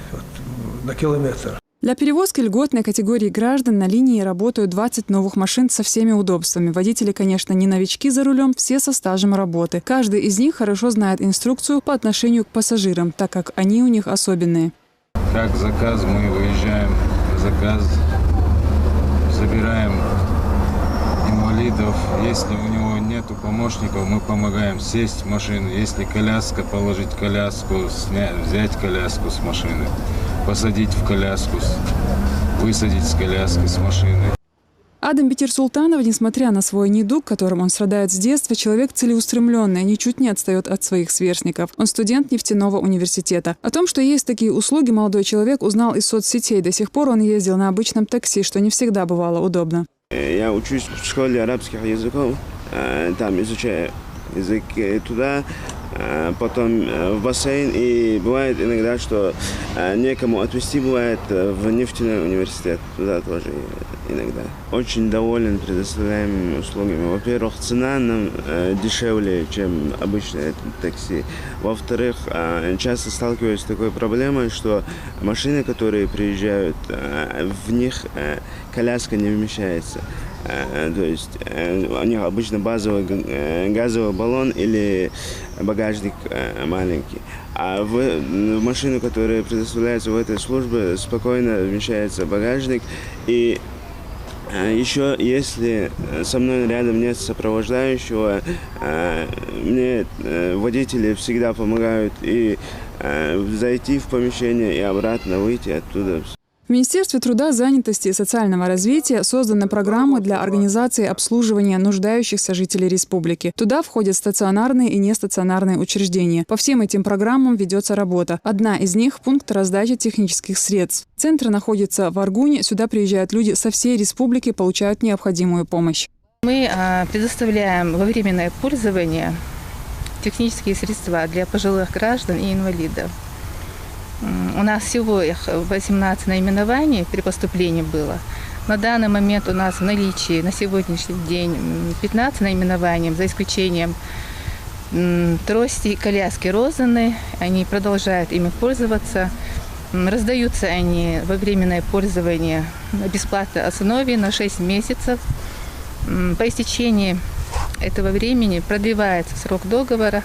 на километр. Для перевозки льготной категории граждан на линии работают 20 новых машин со всеми удобствами. Водители, конечно, не новички за рулем, все со стажем работы. Каждый из них хорошо знает инструкцию по отношению к пассажирам, так как они у них особенные. Как заказ, мы выезжаем на заказ, забираем инвалидов. Если у него нету помощников, мы помогаем сесть в машину. Если коляска, положить коляску, взять коляску с машины. Посадить в коляску, высадить с коляски, с машины. Адам Бетирсултанов, несмотря на свой недуг, которым он страдает с детства, человек целеустремленный, ничуть не отстает от своих сверстников. Он студент нефтяного университета. О том, что есть такие услуги, молодой человек узнал из соцсетей. До сих пор он ездил на обычном такси, что не всегда бывало удобно. Я учусь в школе арабских языков, там изучаю язык туда, потом в бассейн, и бывает иногда, что некому отвезти, бывает в нефтяной университет, туда тоже иногда. Очень доволен предоставляемыми услугами. Во-первых, цена нам дешевле, чем обычное такси. Во-вторых, часто сталкиваюсь с такой проблемой, что машины, которые приезжают, в них коляска не вмещается. То есть у них обычно базовый газовый баллон или багажник маленький. А в машину, которая предоставляется в этой службе, спокойно вмещается багажник. И еще, если со мной рядом нет сопровождающего, мне водители всегда помогают и зайти в помещение и обратно выйти оттуда. В Министерстве труда, занятости и социального развития созданы программы для организации обслуживания нуждающихся жителей республики. Туда входят стационарные и нестационарные учреждения. По всем этим программам ведется работа. Одна из них – пункт раздачи технических средств. Центр находится в Аргуне. Сюда приезжают люди со всей республики, получают необходимую помощь. Мы предоставляем во временное пользование технические средства для пожилых граждан и инвалидов. У нас всего их 18 наименований при поступлении было. На данный момент у нас в наличии на сегодняшний день 15 наименований, за исключением трости и коляски розаны. Они продолжают ими пользоваться. Раздаются они во временное пользование на бесплатной основе на 6 месяцев. По истечении этого времени продлевается срок договора,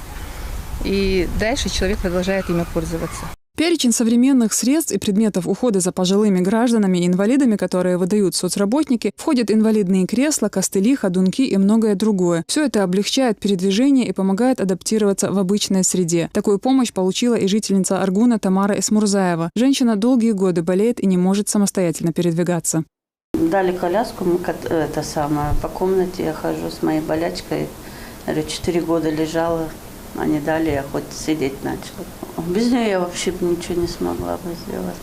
и дальше человек продолжает ими пользоваться. Перечень современных средств и предметов ухода за пожилыми гражданами и инвалидами, которые выдают соцработники, входят инвалидные кресла, костыли, ходунки и многое другое. Все это облегчает передвижение и помогает адаптироваться в обычной среде. Такую помощь получила и жительница Аргуна Тамара Эсмурзаева. Женщина долгие годы болеет и не может самостоятельно передвигаться. Дали коляску, по комнате я хожу с моей болячкой. 4 года лежала, они дали, я хоть сидеть начала. Без нее я вообще ничего не смогла бы сделать.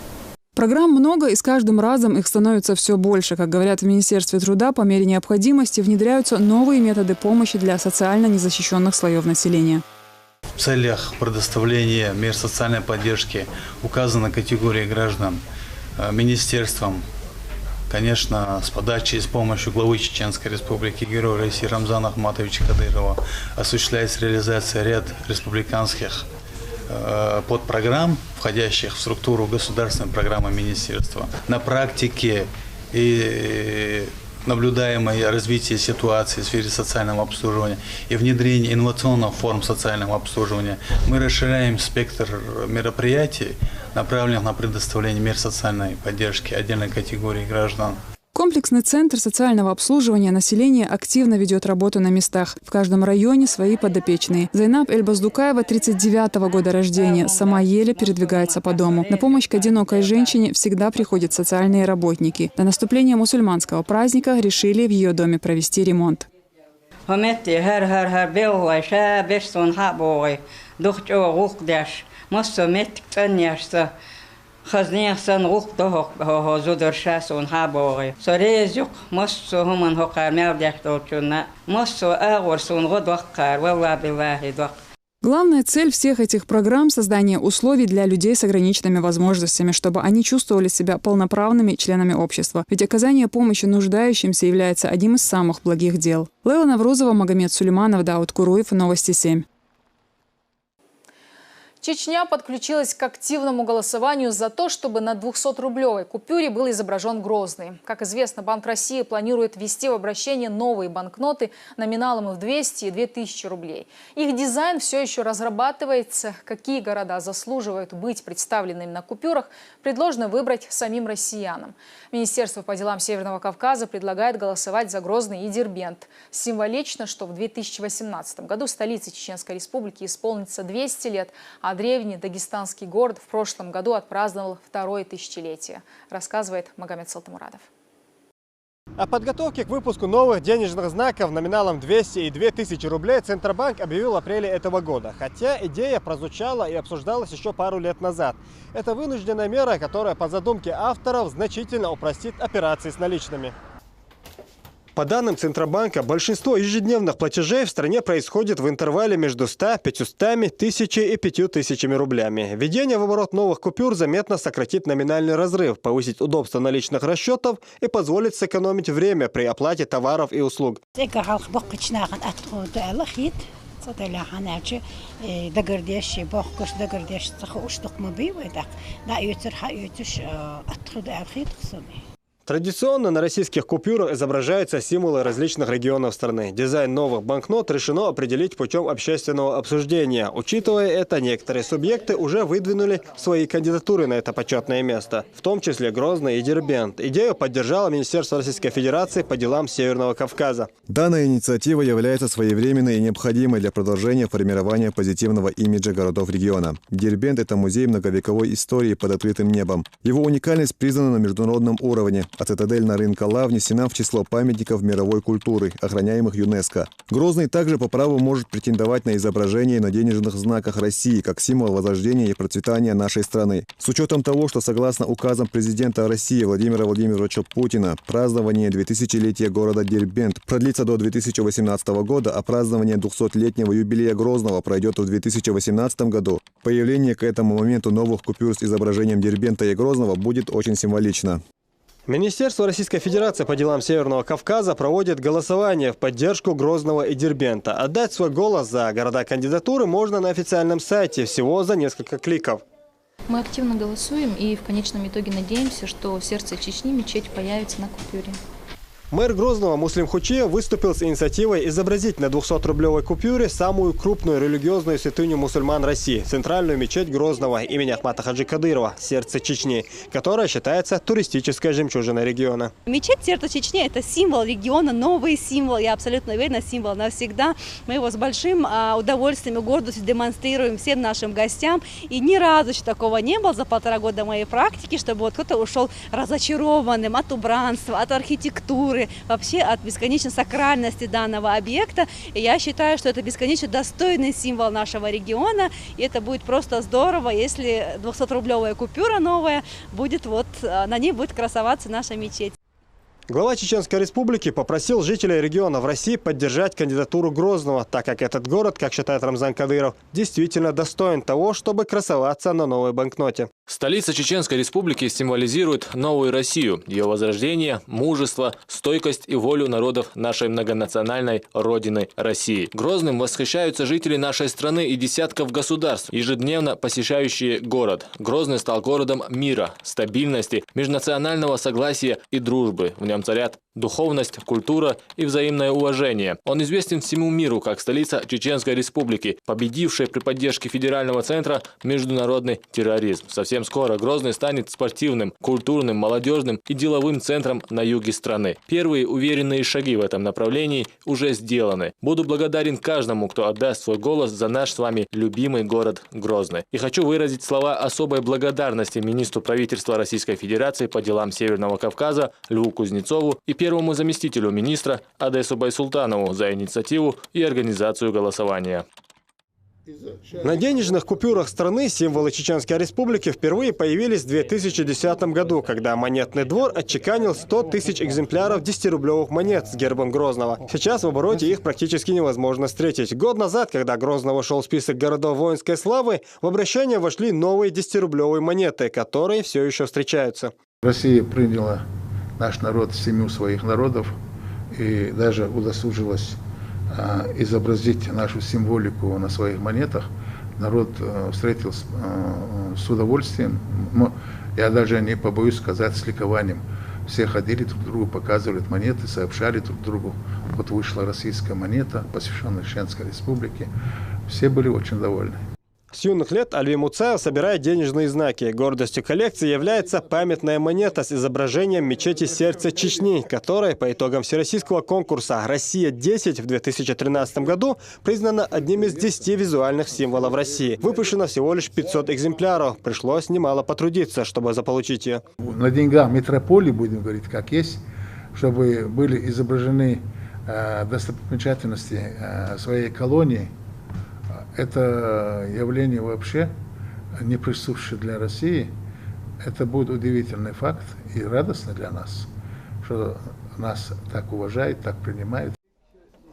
Программ много, и с каждым разом их становится все больше. Как говорят в Министерстве труда, по мере необходимости внедряются новые методы помощи для социально незащищенных слоев населения. В целях предоставления мер социальной поддержки указаны категории граждан министерством, конечно, с подачей и с помощью главы Чеченской Республики, героя России Рамзана Ахматовича Кадырова осуществляется реализация ряд республиканских подпрограмм, входящих в структуру государственной программы министерства. На практике и наблюдаемое развитие ситуации в сфере социального обслуживания и внедрение инновационных форм социального обслуживания мы расширяем спектр мероприятий, направленных на предоставление мер социальной поддержки отдельной категории граждан. Комплексный центр социального обслуживания населения активно ведет работу на местах. В каждом районе свои подопечные. Зайнаб Эльбаздукаева 39-го года рождения. Сама еле передвигается по дому. На помощь к одинокой женщине всегда приходят социальные работники. До наступления мусульманского праздника решили в ее доме провести ремонт. Хазнеясан рух зудершасон хабори. Сорезюк моссо хуман хокар мявдяхтолчуна. Моссо агорсон годвахкар, валла биллахи двах. Главная цель всех этих программ – создание условий для людей с ограниченными возможностями, чтобы они чувствовали себя полноправными членами общества. Ведь оказание помощи нуждающимся является одним из самых благих дел. Лейла Наврузова, Магомед Сулейманов, Дауд Куруев, Новости 7. Чечня подключилась к активному голосованию за то, чтобы на 200-рублевой купюре был изображен Грозный. Как известно, Банк России планирует ввести в обращение новые банкноты номиналом в 200 и 2000 рублей. Их дизайн все еще разрабатывается. Какие города заслуживают быть представленными на купюрах, предложено выбрать самим россиянам. Министерство по делам Северного Кавказа предлагает голосовать за Грозный и Дербент. Символично, что в 2018 году столице Чеченской Республики исполнится 200 лет, а древний дагестанский город в прошлом году отпраздновал второе тысячелетие, рассказывает Магомед Салтамурадов. О подготовке к выпуску новых денежных знаков номиналом 200 и 2000 рублей Центробанк объявил в апреле этого года. Хотя идея прозвучала и обсуждалась еще пару лет назад. Это вынужденная мера, которая по задумке авторов значительно упростит операции с наличными. По данным Центробанка, большинство ежедневных платежей в стране происходит в интервале между 100, 500, 1000 и 5000 рублями. Введение в оборот новых купюр заметно сократит номинальный разрыв, повысит удобство наличных расчетов и позволит сэкономить время при оплате товаров и услуг. Традиционно на российских купюрах изображаются символы различных регионов страны. Дизайн новых банкнот решено определить путем общественного обсуждения. Учитывая это, некоторые субъекты уже выдвинули свои кандидатуры на это почетное место, в том числе Грозный и Дербент. Идею поддержало Министерство Российской Федерации по делам Северного Кавказа. Данная инициатива является своевременной и необходимой для продолжения формирования позитивного имиджа городов региона. Дербент – это музей многовековой истории под открытым небом. Его уникальность признана на международном уровне, а цитадель на Рынкала внесена в число памятников мировой культуры, охраняемых ЮНЕСКО. Грозный также по праву может претендовать на изображение на денежных знаках России как символ возрождения и процветания нашей страны. С учетом того, что согласно указам президента России Владимира Владимировича Путина, празднование 2000-летия города Дербент продлится до 2018 года, а празднование 200-летнего юбилея Грозного пройдет в 2018 году, появление к этому моменту новых купюр с изображением Дербента и Грозного будет очень символично. Министерство Российской Федерации по делам Северного Кавказа проводит голосование в поддержку Грозного и Дербента. Отдать свой голос за города-кандидатуры можно на официальном сайте всего за несколько кликов. Мы активно голосуем и в конечном итоге надеемся, что в сердце Чечни мечеть появится на купюре. Мэр Грозного Муслим Хучиев выступил с инициативой изобразить на 200-рублевой купюре самую крупную религиозную святыню мусульман России – центральную мечеть Грозного имени Ахмата Хаджи Кадырова «Сердце Чечни», которая считается туристической жемчужиной региона. Мечеть «Сердце Чечни» – это символ региона, новый символ, я абсолютно уверена, символ навсегда. Мы его с большим удовольствием и гордостью демонстрируем всем нашим гостям. И ни разу еще такого не было за 1,5 года моей практики, чтобы вот кто-то ушел разочарованным от убранства, от архитектуры, вообще от бесконечной сакральности данного объекта. И я считаю, что это бесконечно достойный символ нашего региона. И это будет просто здорово, если 200-рублевая купюра новая будет, вот на ней будет красоваться наша мечеть. Глава Чеченской Республики попросил жителей региона в России поддержать кандидатуру Грозного, так как этот город, как считает Рамзан Кадыров, действительно достоин того, чтобы красоваться на новой банкноте. Столица Чеченской Республики символизирует новую Россию, ее возрождение, мужество, стойкость и волю народов нашей многонациональной родины России. Грозным восхищаются жители нашей страны и десятков государств, ежедневно посещающие город. Грозный стал городом мира, стабильности, межнационального согласия и дружбы. В нем царят духовность, культура и взаимное уважение. Он известен всему миру как столица Чеченской Республики, победившая при поддержке федерального центра международный терроризм. Совсем скоро Грозный станет спортивным, культурным, молодежным и деловым центром на юге страны. Первые уверенные шаги в этом направлении уже сделаны. Буду благодарен каждому, кто отдаст свой голос за наш с вами любимый город Грозный. И хочу выразить слова особой благодарности министру правительства Российской Федерации по делам Северного Кавказа Льву Кузнецову и первому заместителю министра Одессу Байсултанову за инициативу и организацию голосования. На денежных купюрах страны символы Чеченской Республики впервые появились в 2010 году, когда монетный двор отчеканил 100 тысяч экземпляров 10-рублевых монет с гербом Грозного. Сейчас в обороте их практически невозможно встретить. Год назад, когда Грозный вошел в список городов воинской славы, в обращение вошли новые 10-рублевые монеты, которые все еще встречаются. Россия приняла наш народ в семью своих народов и даже удосужилась изобразить нашу символику на своих монетах. Народ встретил с удовольствием, я даже не побоюсь сказать, с ликованием. Все ходили друг другу, показывали монеты, сообщали друг другу. Вот вышла российская монета, посвященная Чеченской Республике. Все были очень довольны. С юных лет Альви Муцаев собирает денежные знаки. Гордостью коллекции является памятная монета с изображением мечети «Сердце Чечни», которая по итогам всероссийского конкурса «Россия-10» в 2013 году признана одним из 10 визуальных символов России. Выпущено всего лишь 500 экземпляров. Пришлось немало потрудиться, чтобы заполучить ее. На деньгах метрополии, будем говорить, как есть, чтобы были изображены достопримечательности своей колонии. Это явление вообще не присуще для России. Это будет удивительный факт и радостно для нас, что нас так уважают, так принимают.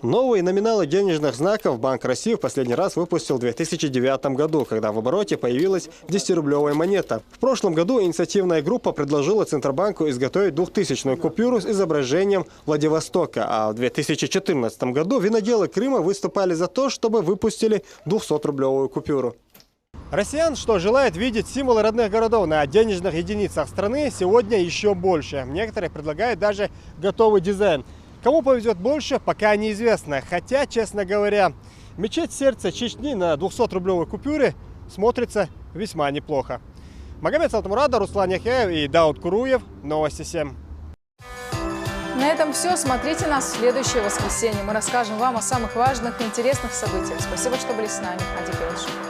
Новые номиналы денежных знаков Банк России в последний раз выпустил в 2009 году, когда в обороте появилась 10-рублевая монета. В прошлом году инициативная группа предложила Центробанку изготовить 2000-ю купюру с изображением Владивостока, а в 2014 году виноделы Крыма выступали за то, чтобы выпустили 200-рублевую купюру. Россиян, что желает видеть символы родных городов на денежных единицах страны, сегодня еще больше. Некоторые предлагают даже готовый дизайн. Кому повезет больше, пока неизвестно. Хотя, честно говоря, мечеть сердца Чечни на 200-рублевой купюре смотрится весьма неплохо. Магомед Салтмурада, Руслан Яхяев и Дауд Куруев. Новости 7. На этом все. Смотрите нас в следующее воскресенье. Мы расскажем вам о самых важных и интересных событиях. Спасибо, что были с нами. Ади Келши.